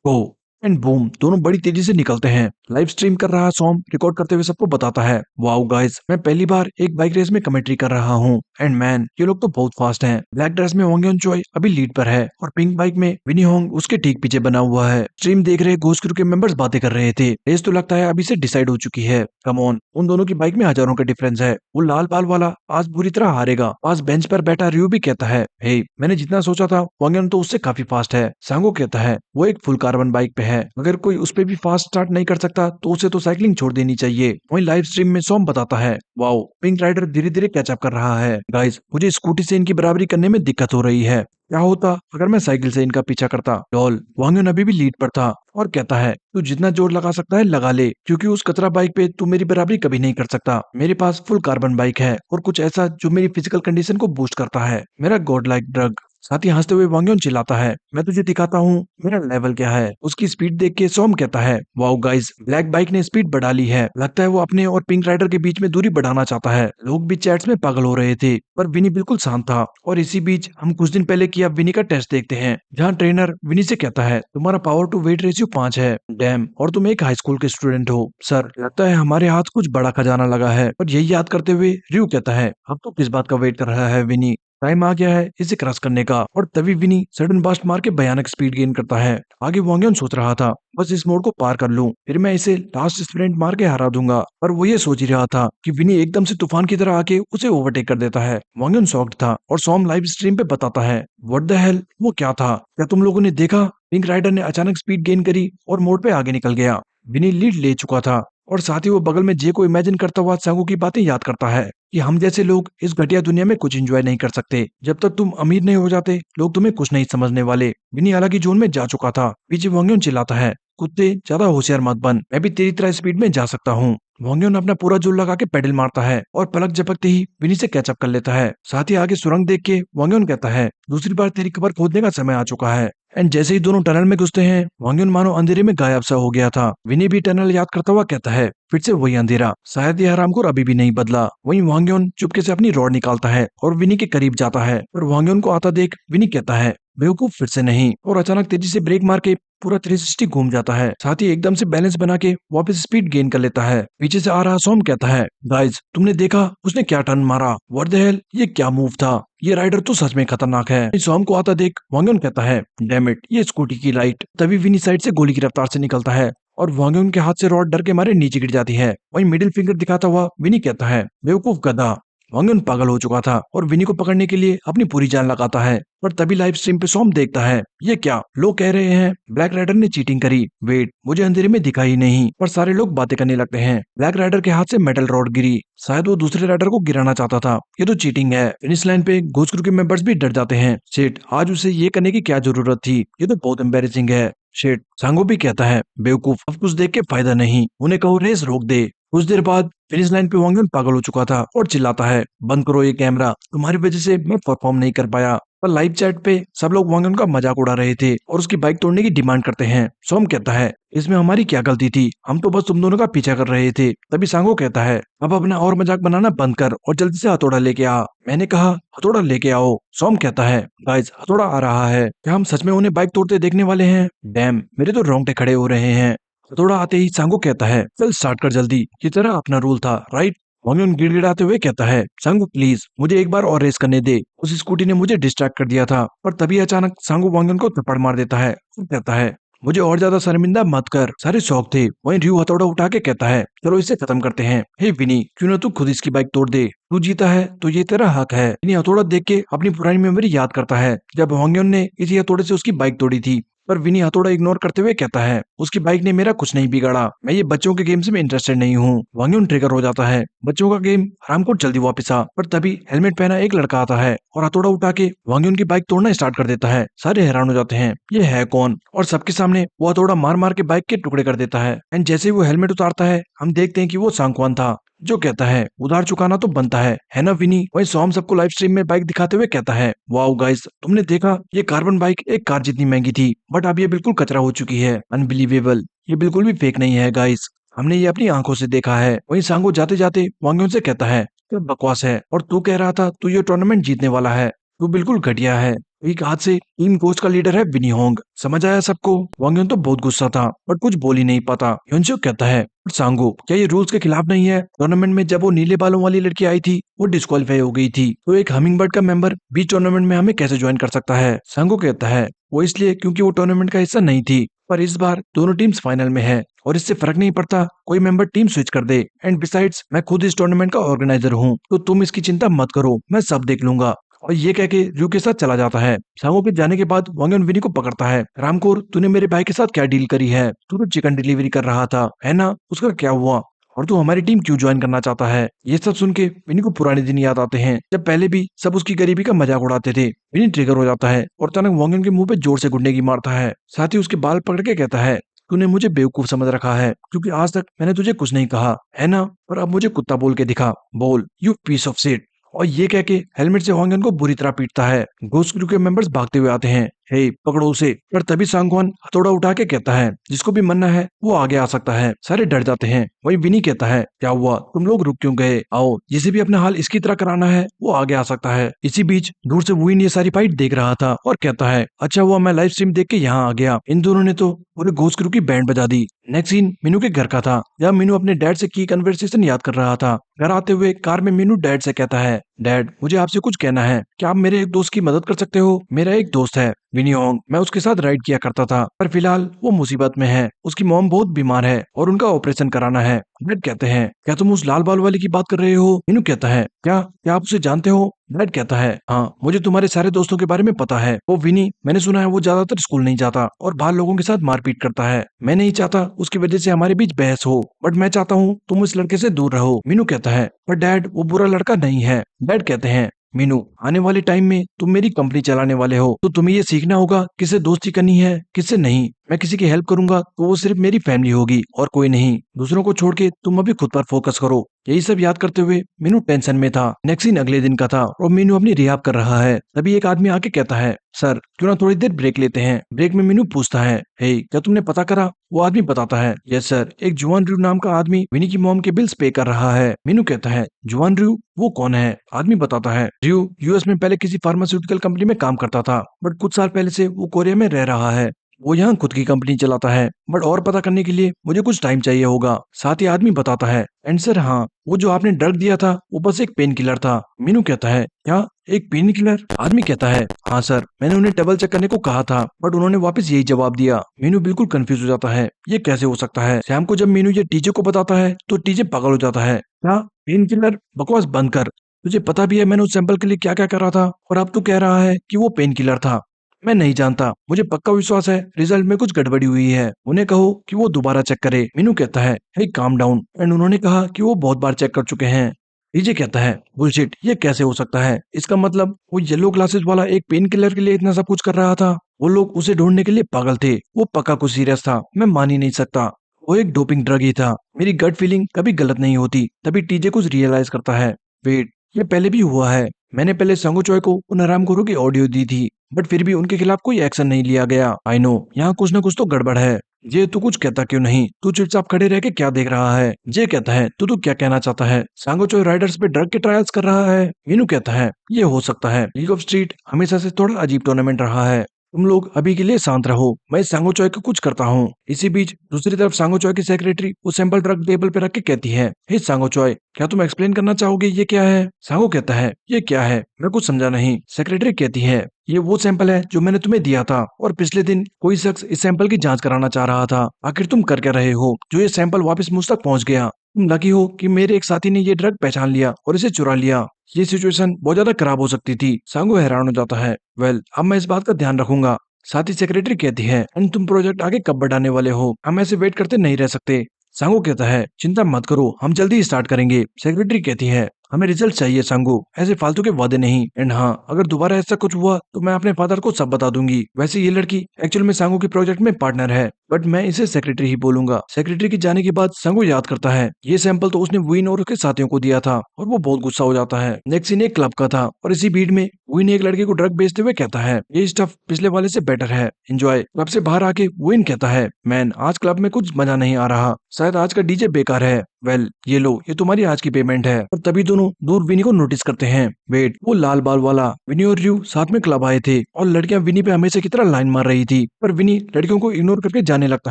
go. And boom, दोनों बड़ी तेजी से निकलते हैं। लाइव स्ट्रीम कर रहा सॉम रिकॉर्ड करते हुए सबको बताता है, वाओ गाइस, मैं पहली बार एक बाइक रेस में कमेंट्री कर रहा हूँ। एंड मैन, ये लोग तो बहुत फास्ट हैं। ब्लैक ड्रेस में वांग युन चॉय अभी लीड पर है और पिंक बाइक में विनी होंग उसके ठीक पीछे बना हुआ है। स्ट्रीम देख रहे घोस्ट क्रू के मेंबर्स बातें कर रहे थे। रेस तो लगता है अभी से डिसाइड हो चुकी है। कम ऑन, उन दोनों की बाइक में हजारों का डिफरेंस है। वो लाल बाल वाला आज बुरी तरह हारेगा। पास बेंच पर बैठा रियो भी कहता है, हे, मैंने जितना सोचा था वांग युन तो उससे काफी फास्ट है। सांगो कहता है, वो एक फुल कार्बन बाइक पे है, अगर कोई उस पे भी फास्ट स्टार्ट नहीं कर सकता तो उसे तो साइकिलिंग छोड़ देनी चाहिए। वहीं लाइव स्ट्रीम में सॉम बताता है, वाओ, पिंक राइडर धीरे धीरे कैचअप कर रहा है। गाइस, मुझे स्कूटी से इनकी बराबरी करने में दिक्कत हो रही है। क्या होता अगर मैं साइकिल से इनका पीछा करता? लॉल। वांग युन अभी भी लीड पर था और कहता है, तू जितना जोर लगा सकता है लगा ले, क्योंकि उस कचरा बाइक पे तू मेरी बराबरी कभी नहीं कर सकता। मेरे पास फुल कार्बन बाइक है और कुछ ऐसा जो मेरी फिजिकल कंडीशन को बूस्ट करता है, मेरा गॉड लाइक ड्रग। साथ ही हंसते हुए वांग्योन चिल्लाता है, मैं तुझे दिखाता हूँ मेरा लेवल क्या है। उसकी स्पीड देख के सॉम कहता है, वाओ गाइस, ब्लैक बाइक ने स्पीड बढ़ा ली है। लगता है वो अपने और पिंक राइडर के बीच में दूरी बढ़ाना चाहता है। लोग भी चैट्स में पागल हो रहे थे, पर विनी बिल्कुल शांत था। और इसी बीच हम कुछ दिन पहले किया विनी का टेस्ट देखते हैं, जहाँ ट्रेनर विनी से कहता है, तुम्हारा पावर टू वेट रेशियो 5 है। डैम, और तुम एक हाई स्कूल के स्टूडेंट हो। सर, लगता है हमारे हाथ कुछ बड़ा खजाना लगा है। और यही याद करते हुए रयू कहता है, अब तो किस बात का वेट कर रहा है विनी, टाइम आ गया है इसे क्रॉस करने का। और तभी विनी सडन बास्ट मार के भयानक स्पीड गेन करता है। आगे वांग्योन सोच रहा था, बस इस मोड़ को पार कर लूं, फिर मैं इसे लास्ट स्प्रिंट मार के हरा दूंगा। पर वो ये सोच ही रहा था कि विनी एकदम से तूफान की तरह आके उसे ओवरटेक कर देता है। वांग्योन शॉक्ड था और सॉम लाइव स्ट्रीम पे बताता है, व्हाट द हेल, वो क्या था? क्या तुम लोगों ने देखा? पिंक राइडर ने अचानक स्पीड गेन करी और मोड़ पे आगे निकल गया। विनी लीड ले चुका था और साथ ही वो बगल में जे को इमेजिन करता हुआ सांगो की बातें याद करता है कि हम जैसे लोग इस घटिया दुनिया में कुछ एंजॉय नहीं कर सकते। जब तक तुम अमीर नहीं हो जाते, लोग तुम्हें कुछ नहीं समझने वाले। विनी अलग ही जोन में जा चुका था। पीछे वांग्योन चिल्लाता है, कुत्ते, ज्यादा होशियार मत बन, मैं भी तेरी तरह स्पीड में जा सकता हूँ। वांग्योन अपना पूरा जोर लगा के पेडल मारता है और पलक झपकते ही विनी से कैचअप कर लेता है। साथ ही आगे सुरंग देख के वांग्योन कहता है, दूसरी बार तेरी कबर खोदने का समय आ चुका है। एंड जैसे ही दोनों टनल में घुसते हैं, वांग्योन मानो अंधेरे में गायब सा हो गया था। विनी भी टनल याद करता हुआ कहता है, फिर से वही अंधेरा, शायद यह हरामखोर अभी भी नहीं बदला। वहीं वांग्योन चुपके से अपनी रॉड निकालता है और विनी के करीब जाता है। और वांग्योन को आता देख विनी कहता है, बेवकूफ, फिर से नहीं। और अचानक तेजी से ब्रेक मार के पूरा 360 घूम जाता है। साथ ही एकदम से बैलेंस बना के वापस स्पीड गेन कर लेता है। पीछे से आ रहा सॉम कहता है, गाइस, तुमने देखा उसने क्या टर्न मारा? व्हाट द हेल, ये क्या मूव था? ये राइडर तो सच में खतरनाक है। सॉम को आता देख वांग्योन कहता है, डैम इट, ये स्कूटी की लाइट। तभी विनी साइड से गोली की रफ्तार से निकलता है और वांग्योन के हाथ से रॉड डर के मारे नीचे गिर जाती है। वहीं मिडिल फिंगर दिखाता हुआ विनी कहता है, बेवकूफ गधा। वांग्योन पागल हो चुका था और विनी को पकड़ने के लिए अपनी पूरी जान लगाता है। पर तभी लाइव स्ट्रीम पे सॉम देखता है, ये क्या? लोग कह रहे हैं ब्लैक राइडर ने चीटिंग करी। वेट, मुझे अंधेरे में दिखा ही नहीं। पर सारे लोग बातें करने लगते हैं, ब्लैक राइडर के हाथ से मेटल रॉड गिरी, शायद वो दूसरे राइडर को गिराना चाहता था। ये तो चीटिंग है। फिनिश लाइन पे घोस्ट क्रू के मेंबर्स भी डर जाते हैं। शिट, आज उसे ये करने की क्या जरूरत थी? ये तो बहुत एम्बेरेसिंग है। शिट, सांगो भी कहता है, बेवकूफ, अब कुछ देख के फायदा नहीं, उन्हें कहो रेस रोक दे। कुछ देर बाद फिनिश लाइन पे वांग्योन पागल हो चुका था और चिल्लाता है, बंद करो ये कैमरा, तुम्हारी वजह से मैं परफॉर्म नहीं कर पाया। पर लाइव चैट पे सब लोग वांग्योन का मजाक उड़ा रहे थे और उसकी बाइक तोड़ने की डिमांड करते हैं। सोम कहता है, इसमें हमारी क्या गलती थी, हम तो बस तुम दोनों का पीछा कर रहे थे। तभी सांगो कहता है, अब अपना और मजाक बनाना बंद कर और जल्दी से हथौड़ा लेके आ। मैंने कहा हथौड़ा लेके आओ। सोम कहता है, गाइस, हथौड़ा आ रहा है। क्या हम सच में उन्हें बाइक तोड़ते देखने वाले हैं? डैम, मेरे तो रोंगटे खड़े हो रहे हैं। हथौड़ा आते ही सांगो कहता है, चल स्टार्ट कर जल्दी, ये तेरा अपना रूल था, राइट? वांग्योन गिड़गिड़ाते हुए कहता है, सांगो प्लीज, मुझे एक बार और रेस करने दे, उस स्कूटी ने मुझे डिस्ट्रैक्ट कर दिया था। पर तभी अचानक सांगो वांग्योन को थप्पड़ मार देता है और कहता है, मुझे और ज्यादा शर्मिंदा मत कर, सारे शौक थे। वहीं ड्रू हथौड़ा उठा के कहता है, चलो इसे खत्म करते हैं। हे विनी, क्यों ना तू खुद इसकी बाइक तोड़ दे, तू जीता है तो ये तेरा हक है। विनी हथौड़ा देख के अपनी पुरानी मेमोरी याद करता है, जब वांग्योन ने इसी हथौड़े से उसकी बाइक तोड़ी थी। पर विनी हथौड़ा इग्नोर करते हुए कहता है, उसकी बाइक ने मेरा कुछ नहीं बिगाड़ा, मैं ये बच्चों के गेम्स में इंटरेस्टेड नहीं हूँ। वांग्योन ट्रिगर हो जाता है, बच्चों का गेम, हरामखोर जल्दी वापस आ। पर तभी हेलमेट पहना एक लड़का आता है और हथौड़ा उठा के वांग्योन की बाइक तोड़ना स्टार्ट कर देता है। सारे हैरान हो जाते हैं, ये है कौन? और सबके सामने वो हथौड़ा मार मार के बाइक के टुकड़े कर देता है। एंड जैसे ही वो हेलमेट उतारता है, हम देखते हैं कि वो सांगवान था, जो कहता है, उधार चुकाना तो बनता है ना विनी? वही सॉम सबको लाइव स्ट्रीम में बाइक दिखाते हुए कहता है, वाओ गाइस, तुमने देखा, ये कार्बन बाइक एक कार जितनी महंगी थी, बट अब ये बिल्कुल कचरा हो चुकी है। अनबिलीवेबल, ये बिल्कुल भी फेक नहीं है गाइस, हमने ये अपनी आंखों से देखा है। वहीं सांगो जाते जाते वांग्योन से कहता है, क्या बकवास है, और तू कह रहा था तू ये टूर्नामेंट जीतने वाला है, तू बिल्कुल घटिया है। एक हाथ से टीम कोच का लीडर है विनी होंग, समझ आया सबको? वांग्योन तो बहुत गुस्सा था बट कुछ बोल ही नहीं पाता। योनसो कहता है, पर सांगो, क्या ये रूल्स के खिलाफ नहीं है? टूर्नामेंट में जब वो नीले बालों वाली लड़की आई थी, वो डिस्क्वालीफाई हो गई थी, तो एक हमिंगबर्ड का मेंबर बीच टूर्नामेंट में हमें कैसे ज्वाइन कर सकता है? सांगो कहता है, वो इसलिए क्योंकि वो टूर्नामेंट का हिस्सा नहीं थी, पर इस बार दोनों टीम्स फाइनल में है और इससे फर्क नहीं पड़ता कोई मेंबर टीम स्विच कर दे। एंड बिसाइड्स, मैं खुद इस टूर्नामेंट का ऑर्गेनाइजर हूँ, तो तुम इसकी चिंता मत करो, मैं सब देख लूंगा। और ये कह के रू के साथ चला जाता है। सांगो के जाने के बाद वांग्योन विनी को पकड़ता है, रामकोर, तूने मेरे भाई के साथ क्या डील करी है? तू तो चिकन डिलीवरी कर रहा था, है ना? उसका क्या हुआ? और तू हमारी टीम क्यों ज्वाइन करना चाहता है? ये सब सुन के विनी को पुराने दिन याद आते हैं, जब पहले भी सब उसकी गरीबी का मजाक उड़ाते थे। विनी ट्रिगर हो जाता है और अचानक वांग्योन के मुंह पे जोर से गुड्डे की मारता है। साथ ही उसके बाल पकड़ के कहता है, तूने मुझे बेवकूफ समझ रखा है, क्योंकि आज तक मैंने तुझे कुछ नहीं कहा, है ना? पर अब मुझे कुत्ता बोल के दिखा, बोल, यू पीस ऑफ शिट। और ये कह के हेलमेट से होंगन को बुरी तरह पीटता है। घोस्ट क्रू के मेंबर्स भागते हुए आते हैं। हे पकड़ो उसे। पर तभी सांगवान हथौड़ा उठा के कहता है जिसको भी मरना है वो आगे आ सकता है। सारे डर जाते हैं। वही विनी कहता है क्या हुआ, तुम लोग रुक क्यों गए, आओ जिसे भी अपना हाल इसकी तरह कराना है वो आगे आ सकता है। इसी बीच दूर से वुइन ये सारी फाइट देख रहा था और कहता है अच्छा हुआ मैं लाइव स्ट्रीम देख के यहाँ आ गया। इन दोनों ने तो पूरे घोस्ट क्रू की बैंड बजा दी। नेक्स्ट सीन मीनू के घर का था जहाँ मीनू अपने डैड से की कन्वर्सेशन याद कर रहा था। घर आते हुए कार में मीनू डैड से कहता है डैड मुझे आपसे कुछ कहना है, क्या आप मेरे एक दोस्त की मदद कर सकते हो। मेरा एक दोस्त है विनी होंग, मैं उसके साथ राइड किया करता था पर फिलहाल वो मुसीबत में है। उसकी मॉम बहुत बीमार है और उनका ऑपरेशन कराना है। डैड कहते हैं क्या तुम उस लाल बाल वाले की बात कर रहे हो। मीनू कहता है क्या आप उसे जानते हो। डैड कहता है हाँ मुझे तुम्हारे सारे दोस्तों के बारे में पता है। वो विनी, मैंने सुना है वो ज्यादातर स्कूल नहीं जाता और बाहर लोगों के साथ मारपीट करता है। मैं नहीं चाहता उसकी वजह से हमारे बीच बहस हो, बट मैं चाहता हूँ तुम इस लड़के से दूर रहो। मीनू कहता है पर डैड वो बुरा लड़का नहीं है। डैड कहते हैं मीनू आने वाले टाइम में तुम मेरी कंपनी चलाने वाले हो तो तुम्हें ये सीखना होगा किससे दोस्ती करनी है किससे नहीं। मैं किसी की हेल्प करूंगा तो वो सिर्फ मेरी फैमिली होगी और कोई नहीं। दूसरों को छोड़ के तुम अभी खुद पर फोकस करो। यही सब याद करते हुए मीनू टेंशन में था। नेक्स्ट सीन अगले दिन का था और मीनू अपनी रिहाब कर रहा है। तभी एक आदमी आके कहता है सर क्यों ना थोड़ी देर ब्रेक लेते हैं। ब्रेक में मीनू पूछता है हे क्या तुमने पता करा। वो आदमी बताता है यस सर, एक जुआन रू नाम का आदमी विनी की मॉम के बिल्स पे कर रहा है। मीनू कहता है जुआन रू वो कौन है। आदमी बताता है रू यूएस में पहले किसी फार्मास्यूटिकल कंपनी में काम करता था बट कुछ साल पहले से वो कोरिया में रह रहा है। वो यहाँ खुद की कंपनी चलाता है बट और पता करने के लिए मुझे कुछ टाइम चाहिए होगा। साथ ही आदमी बताता है एंड सर हाँ वो जो आपने ड्रग दिया था वो बस एक पेन किलर था। मीनू कहता है क्या एक पेन किलर। आदमी कहता है हाँ सर, मैंने उन्हें डबल चेक करने को कहा था बट उन्होंने वापस यही जवाब दिया। मीनू बिल्कुल कंफ्यूज हो जाता है ये कैसे हो सकता है। शाम को जब मीनू ये टीजे को बताता है तो टीजे पागल हो जाता है। क्या पेन किलर, बकवास बंद कर। तुझे पता भी है मैंने उस सैंपल के लिए क्या क्या करा था और अब तू कह रहा है कि वो पेन किलर था। मैं नहीं जानता, मुझे पक्का विश्वास है रिजल्ट में कुछ गड़बड़ी हुई है। उन्हें कहो कि वो दोबारा चेक करे। मीनू कहता है हे काम डाउन एंड उन्होंने कहा कि वो बहुत बार चेक कर चुके हैं। डीजे कहता है बुलशिट, ये कैसे हो सकता है। इसका मतलब वो येलो ग्लासेस वाला एक पेन किलर के लिए इतना सब कुछ कर रहा था। वो लोग उसे ढूंढने के लिए पागल थे। वो पक्का कुछ सीरियस था, मैं मान ही नहीं सकता। वो एक डोपिंग ड्रग ही था। मेरी गट फीलिंग कभी गलत नहीं होती। तभी टीजे कुछ रियलाइज करता है वेट, ये पहले भी हुआ है। मैंने पहले संगो चॉय को उन हरामखोरों की ऑडियो दी थी बट फिर भी उनके खिलाफ कोई एक्शन नहीं लिया गया। आई नो यहाँ कुछ ना कुछ तो गड़बड़ है। ये तू कुछ कहता क्यों नहीं, तू चुपचाप खड़े रह के क्या देख रहा है। जे कहता है तू क्या कहना चाहता है। सांगो चोय राइडर्स पे ड्रग के ट्रायल्स कर रहा है। मीनू कहता है ये हो सकता है, लीग ऑफ स्ट्रीट हमेशा से थोड़ा अजीब टूर्नामेंट रहा है। तुम लोग अभी के लिए शांत रहो, मैं सांगो चॉय को कुछ करता हूँ। इसी बीच दूसरी तरफ सांगो चॉय की सेक्रेटरी वो सैंपल ड्रग टेबल पे रख के कहती है हे सांगो चॉय, क्या तुम एक्सप्लेन करना चाहोगे ये क्या है। सांगो कहता है ये क्या है, मैं कुछ समझा नहीं। सेक्रेटरी कहती है ये वो सैंपल है जो मैंने तुम्हें दिया था और पिछले दिन कोई शख्स इस सैंपल की जांच कराना चाह रहा था। आखिर तुम कर क्या रहे हो जो ये सैंपल वापस मुझ तक पहुंच गया। तुम लकी हो कि मेरे एक साथी ने ये ड्रग पहचान लिया और इसे चुरा लिया। ये सिचुएशन बहुत ज्यादा खराब हो सकती थी। सांगो हैरान हो जाता है वेल अब मैं इस बात का ध्यान रखूंगा। साथ ही सेक्रेटरी कहती है एंड तुम प्रोजेक्ट आगे कब बढ़ाने वाले हो, हम ऐसे वेट करते नहीं रह सकते। सांगो कहता है चिंता मत करो, हम जल्दी स्टार्ट करेंगे। सेक्रेटरी कहती है हमें रिजल्ट चाहिए सांगो, ऐसे फालतू के वादे नहीं। एंड हाँ अगर दोबारा ऐसा कुछ हुआ तो मैं अपने फादर को सब बता दूंगी। वैसे ये लड़की एक्चुअल में सांगो के प्रोजेक्ट में पार्टनर है बट मैं इसे सेक्रेटरी ही बोलूंगा। सेक्रेटरी के जाने के बाद सांगो याद करता है ये सैंपल तो उसने विन और उसके साथियों को दिया था और वो बहुत गुस्सा हो जाता है। नेक्स्ट सीन एक क्लब का था और इसी भीड़ में विन एक लड़के को ड्रग बेचते हुए कहता है ये स्टफ पिछले वाले से बेटर है, एंजॉय। क्लब से बाहर आके विन कहता है मैन आज क्लब में कुछ मजा नहीं आ रहा, शायद आज का डीजे बेकार है। वेल ये लो, ये तुम्हारी आज की पेमेंट है। और तभी दोनों दूर विनी को नोटिस करते हैं। वेट, वो लाल बाल वाला विनी और र्यू साथ में क्लब आए थे और लड़कियां विनी पे हमेशा की तरह लाइन मार रही थी पर विनी लड़कियों को इग्नोर करके जाने लगता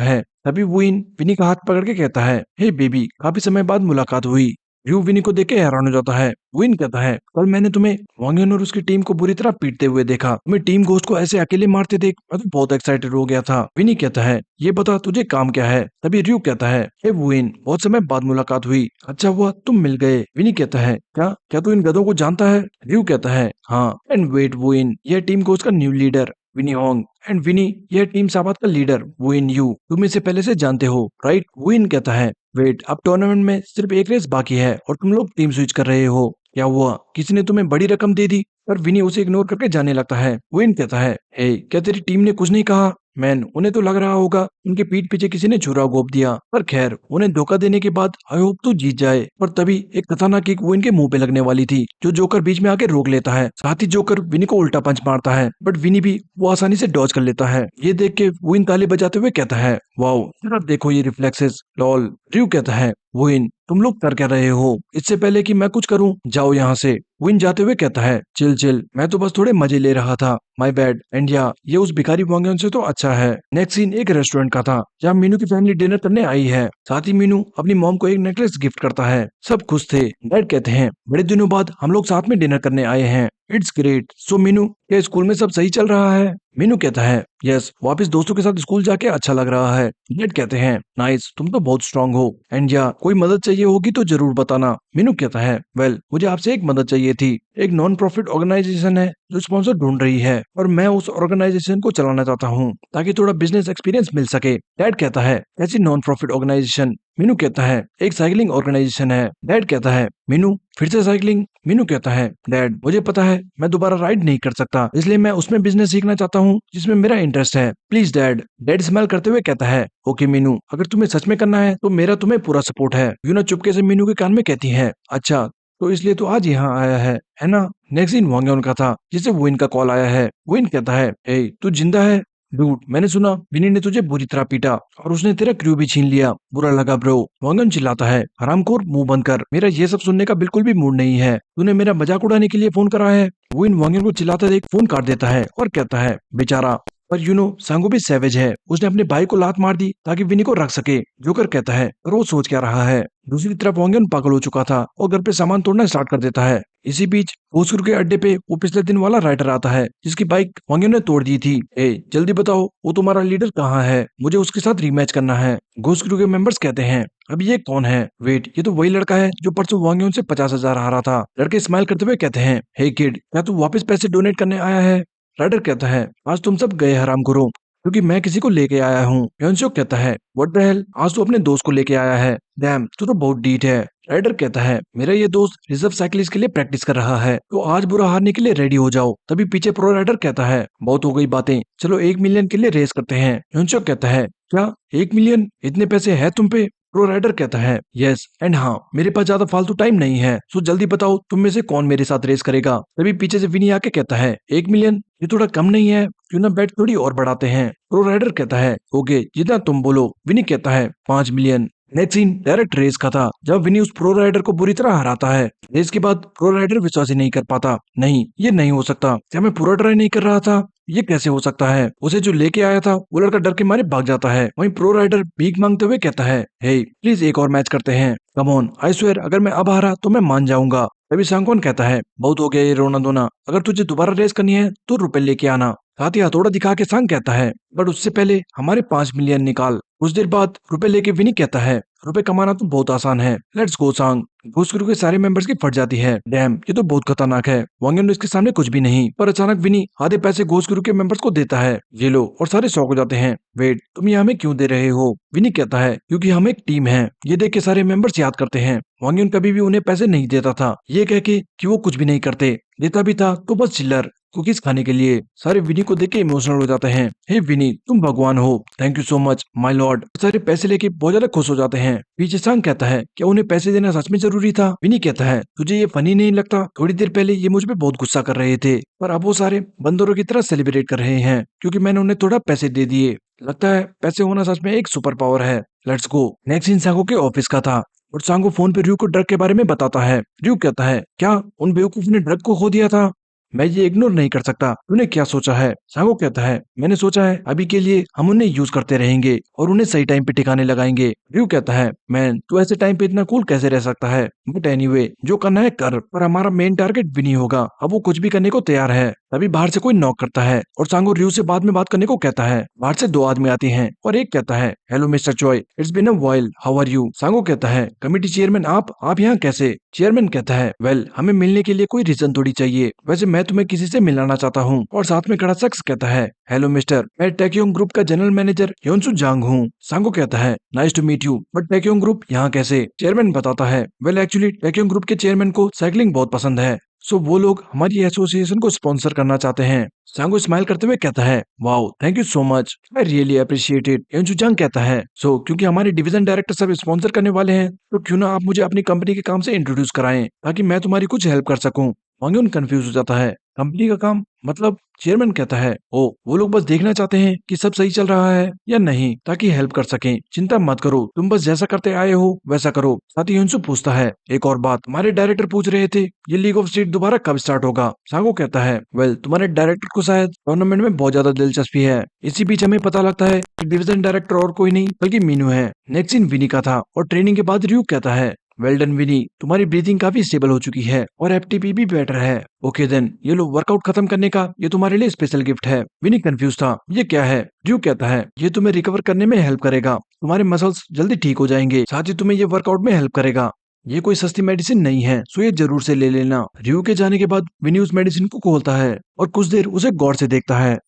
है। तभी विनी का हाथ पकड़ के कहता है हे बेबी, काफी समय बाद मुलाकात हुई। र्यू विनी को देख के हैरान हो जाता है। विन कहता है कल मैंने तुम्हें वांगन और उसकी टीम को बुरी तरह पीटते हुए देखा, तुम्हें टीम घोस्ट को ऐसे अकेले मारते देख मैं तो बहुत एक्साइटेड हो गया था। विनी कहता है ये बता तुझे काम क्या है। तभी र्यू कहता है हे विन, बहुत समय बाद मुलाकात हुई, अच्छा हुआ तुम मिल गए। विनी कहता है क्या क्या तू इन गधों को जानता है। र्यू कहता है हाँ एंड वेट विन, यह टीम घोस्ट का new leader Winnie Hong and Winnie यह टीम साबात का लीडर विन यू, तुम इसे पहले से जानते हो राइट। विन कहता है वेट, अब टूर्नामेंट में सिर्फ एक रेस बाकी है और तुम लोग टीम स्विच कर रहे हो, क्या हुआ किसी ने तुम्हें बड़ी रकम दे दी। पर विनी उसे इग्नोर करके जाने लगता है। विन कहता है हे क्या तेरी टीम ने कुछ नहीं कहा। मैन, उन्हें तो लग रहा होगा उनके पीठ पीछे किसी ने छुरा घोंप दिया, पर खैर उन्हें धोखा देने के बाद आई होप तू जीत जाए। पर तभी एक खतरनाक किक वो इनके मुंह पे लगने वाली थी, जो जोकर बीच में आके रोक लेता है। साथ ही जोकर विनी को उल्टा पंच मारता है, बट विनी भी वो आसानी से डॉज कर लेता है। ये देख के वो इन ताली बजाते हुए कहता है, वाओ जरा देखो ये रिफ्लेक्सेस, लॉल। ड्रू कहता है, वोइन तुम लोग कर क्या रहे हो? इससे पहले कि मैं कुछ करूं, जाओ यहाँ से। विन जाते हुए कहता है, चिल चिल, मैं तो बस थोड़े मजे ले रहा था, माय बैड। एंड या ये उस भिखारी वांगन से तो अच्छा है। नेक्स्ट सीन एक रेस्टोरेंट का था, जहाँ मीनू की फैमिली डिनर करने आई है। साथ ही मीनू अपनी मॉम को एक नेकलेस गिफ्ट करता है। सब खुश थे। डैड कहते हैं, बड़े दिनों बाद हम लोग साथ में डिनर करने आए हैं, इट्स ग्रेट। सो मीनू, क्या स्कूल में सब सही चल रहा है? मीनू कहता है, यस, वापस दोस्तों के साथ स्कूल जाके अच्छा लग रहा है। डैड कहते हैं, नाइस, तुम तो बहुत स्ट्रांग हो। एंड या कोई मदद चाहिए होगी तो जरूर बताना। मीनू कहता है, वेल मुझे आपसे एक मदद चाहिए थी। एक नॉन प्रॉफिट ऑर्गेनाइजेशन है जो स्पॉन्सर ढूंढ रही है, और मैं उस ऑर्गेनाइजेशन को चलाना चाहता हूँ ताकि थोड़ा बिजनेस एक्सपीरियंस मिल सके। डैड कहता है, ऐसी नॉन प्रॉफिट ऑर्गेनाइजेशन? मीनू कहता है, एक साइकिलिंग ऑर्गेनाइजेशन है। डैड कहता है, मीनू फिर से साइकिलिंग? मीनू कहता है, डैड मुझे पता है मैं दोबारा राइड नहीं कर सकता, इसलिए मैं उसमें बिजनेस सीखना चाहता हूँ जिसमें मेरा इंटरेस्ट है, प्लीज डैड। डैड स्माइल करते हुए कहता है, ओके मीनू, अगर तुम्हें सच में करना है तो मेरा तुम्हें पूरा सपोर्ट है। यूना चुपके से मीनू के कान में कहती है, अच्छा तो इसलिए तो आज यहाँ आया है ना? नेक्स्ट दिन वांगन का था, जिसे विन का कॉल आया है। विन कहता है, ए तू जिंदा है? डूड, मैंने सुना विनी ने तुझे बुरी तरह पीटा और उसने तेरा क्रू भी छीन लिया, बुरा लगा ब्रो। वांगन चिल्लाता है, हरामखोर, मुंह बंद कर, मेरा ये सब सुनने का बिल्कुल भी मूड नहीं है। तूने मेरा मजाक उड़ाने के लिए फोन करा है? विन वांगन को चिल्लाता देख फोन काट देता है और कहता है, बेचारा। पर सांगो भी सैवेज है, उसने अपने भाई को लात मार दी ताकि विनी को रख सके। जोकर कहता है, पर वो सोच क्या रहा है? दूसरी तरफ वांगन पागल हो चुका था और घर पे सामान तोड़ना स्टार्ट कर देता है। इसी बीच भोसकुर के अड्डे पे वो पिछले दिन वाला राइडर आता है जिसकी बाइक वांगन ने तोड़ दी थी। ए जल्दी बताओ, वो तुम्हारा लीडर कहाँ है? मुझे उसके साथ रीमैच करना है। घोसक्रू के मेंबर्स कहते हैं, अब ये कौन है? वेट, ये तो वही लड़का है जो परसों वांगन से 50,000 हारा था। लड़के स्माइल करते हुए कहते हैं, हे किड, क्या तू वापस पैसे डोनेट करने आया है? राइडर कहता है, आज तुम सब गए हराम करो, क्योंकि मैं किसी को लेके आया हूँ। योनसुक कहता है, व्हाट द हेल, आज तू अपने दोस्त को लेके आया है? डैम, तू तो बहुत डीठ है। राइडर कहता है, मेरा ये दोस्त रिजर्व साइकिलिस्ट के लिए प्रैक्टिस कर रहा है, तो आज बुरा हारने के लिए रेडी हो जाओ। तभी पीछे प्रो राइडर कहता है, बहुत हो गई बातें, चलो 1 मिलियन के लिए रेस करते हैं। योनसुक कहता है, क्या 1 मिलियन? इतने पैसे है तुम पे? प्रो राइडर कहता है, यस, एंड हाँ, मेरे पास ज्यादा फालतू टाइम नहीं है, सो जल्दी बताओ तुम में से कौन मेरे साथ रेस करेगा। तभी पीछे से विनी आके कहता है, 1 मिलियन? ये थोड़ा कम नहीं है? क्यों ना बेट थोड़ी और बढ़ाते हैं? प्रो राइडर कहता है, ओके जितना तुम बोलो। विनी कहता है, 5 million. Next scene direct race का था, जब विनी उस प्रो राइडर को बुरी तरह हराता है। रेस के बाद प्रो राइडर विश्वास ही नहीं कर पाता, नहीं ये नहीं हो सकता, क्या मैं पूरा ट्राई नहीं कर रहा था? ये कैसे हो सकता है? उसे जो लेके आया था वो लड़का डर के मारे भाग जाता है। वहीं प्रो राइडर भीख मांगते हुए कहता है, हे प्लीज एक और मैच करते हैं, कम ऑन, आई स्वेयर अगर मैं अब हारा तो मैं मान जाऊंगा। तभी सांगवान कहता है, बहुत हो गया ये रोना धोना, अगर तुझे दोबारा रेस करनी है तो रुपए लेके आना। साथ ही हथौड़ा दिखा के सांग कहता है, बट उससे पहले हमारे 5 मिलियन निकाल। कुछ देर बाद रुपए लेके विनी कहता है, रुपए कमाना तो बहुत आसान है, लेट्स गो सांग। घोसक्रू के सारे मेंबर्स की फट जाती है। डैम, ये तो बहुत खतरनाक है। वांगन इसके सामने कुछ भी नहीं, पर अचानक विनी आधे पैसे घोसक्रू के मेंबर्स को देता है। ये लो, और सारे शॉक हो जाते हैं। वेट, तुम ये हमें क्यों दे रहे हो? विनी कहता है, क्योंकि हम एक टीम है। ये देख के सारे मेंबर्स याद करते हैं, वांगन कभी भी उन्हें पैसे नहीं देता था, ये कह के कि वो कुछ भी नहीं करते, देता भी था तो बस चिल्लर कुकीज खाने के लिए। सारे विनी को देख के इमोशनल हो जाते हैं। हे विनी, तुम भगवान हो, thank you so much my Lord. सारे पैसे लेके बहुत ज्यादा खुश हो जाते हैं। पीछे सांग कहता है, क्या उन्हें पैसे देना सच में जरूरी था? विनी कहता है, तुझे ये फनी नहीं लगता? थोड़ी देर पहले ये मुझ पे बहुत गुस्सा कर रहे थे, पर अब वो सारे बंदरों की तरह सेलिब्रेट कर रहे हैं क्योंकि मैंने उन्हें थोड़ा पैसे दे दिए। लगता है पैसे होना सच में एक सुपर पावर है। Let's go. नेक्स्ट सीन सांगो के ऑफिस का था और सांगो फोन पे र्यू को ड्रग के बारे में बताता है। र्यू कहता है, क्या उन बेवकूफ ने ड्रग को खो दिया था? मैं ये इग्नोर नहीं कर सकता। तूने क्या सोचा है? सांगो कहता है, मैंने सोचा है अभी के लिए हम उन्हें यूज करते रहेंगे और उन्हें सही टाइम पे ठिकाने लगाएंगे। र्यू कहता है, मैन तू ऐसे टाइम पे इतना कूल कैसे रह सकता है? बट एनीवे, जो करना है कर, पर हमारा मेन टारगेट भी नहीं होगा। अब वो कुछ भी करने को तैयार है। तभी बाहर से कोई नॉक करता है और सांगो र्यू से बाद में बात करने को कहता है। बाहर से 2 आदमी आते हैं और एक कहता है, hello Mister Choi, it's been a while, how are you? Sango कहता है, कमेटी चेयरमैन आप यहाँ कैसे? चेयरमैन कहता है, वेल हमें मिलने के लिए कोई रीजन थोड़ी चाहिए, वैसे मैं तुम्हें किसी से मिलाना चाहता हूँ। और साथ में खड़ा शख्स कहता है, हेलो मिस्टर, मैं टेक्योंग ग्रुप का जनरल मैनेजर योनसु जांग हूँ। सांगो कहता है, nice to meet you, but Taekyung group यहाँ कैसे? चेयरमैन बताता है, वेल एक्चुअली टेक्योंग ग्रुप के चेयरमैन को साइकिलिंग बहुत पसंद है, सो वो लोग हमारी एसोसिएशन को स्पॉन्सर करना चाहते हैं। सांगो स्माइल करते हुए कहता है, wow thank you so much, I really appreciate it. Yeonju Jang कहता है, सो क्योंकि हमारे डिवीजन डायरेक्टर सब स्पॉन्सर करने वाले हैं तो क्यों ना आप मुझे अपनी कंपनी के काम से इंट्रोड्यूस कराएं ताकि मैं तुम्हारी कुछ हेल्प कर सकूं। वांगयून कंफ्यूज हो जाता है, कंपनी का काम मतलब? चेयरमैन कहता है, ओ वो लोग बस देखना चाहते हैं कि सब सही चल रहा है या नहीं ताकि हेल्प कर सकें। चिंता मत करो, तुम बस जैसा करते आए हो वैसा करो। साथ ही युनसु पूछता है, एक और बात, हमारे डायरेक्टर पूछ रहे थे ये लीग ऑफ स्ट्रीट दोबारा कब स्टार्ट होगा। सांगो कहता है, वेल तुम्हारे डायरेक्टर को शायद टूर्नामेंट में बहुत ज्यादा दिलचस्पी है। इसी बीच हमें पता लगता है कि डिवीजन डायरेक्टर और कोई नहीं बल्कि मीनू है। नेक्स्ट सीन विनी का था और ट्रेनिंग के बाद र्यूक कहता है, वेल डन विनी, तुम्हारी ब्रीथिंग काफी स्टेबल हो चुकी है और एफटीपी भी बेटर है। ओके देन, ये लो वर्कआउट खत्म करने का ये तुम्हारे लिए स्पेशल गिफ्ट है। विनी कंफ्यूज था, ये क्या है? ड्यू कहता है, ये तुम्हें रिकवर करने में हेल्प करेगा, तुम्हारे मसल्स जल्दी ठीक हो जाएंगे, साथ ही तुम्हें ये वर्कआउट में हेल्प करेगा। ये कोई सस्ती मेडिसिन नहीं है, सो ये जरूर से ले लेना। ड्यू के जाने के बाद विनी उस मेडिसिन को खोलता है और कुछ देर उसे गौर से देखता है।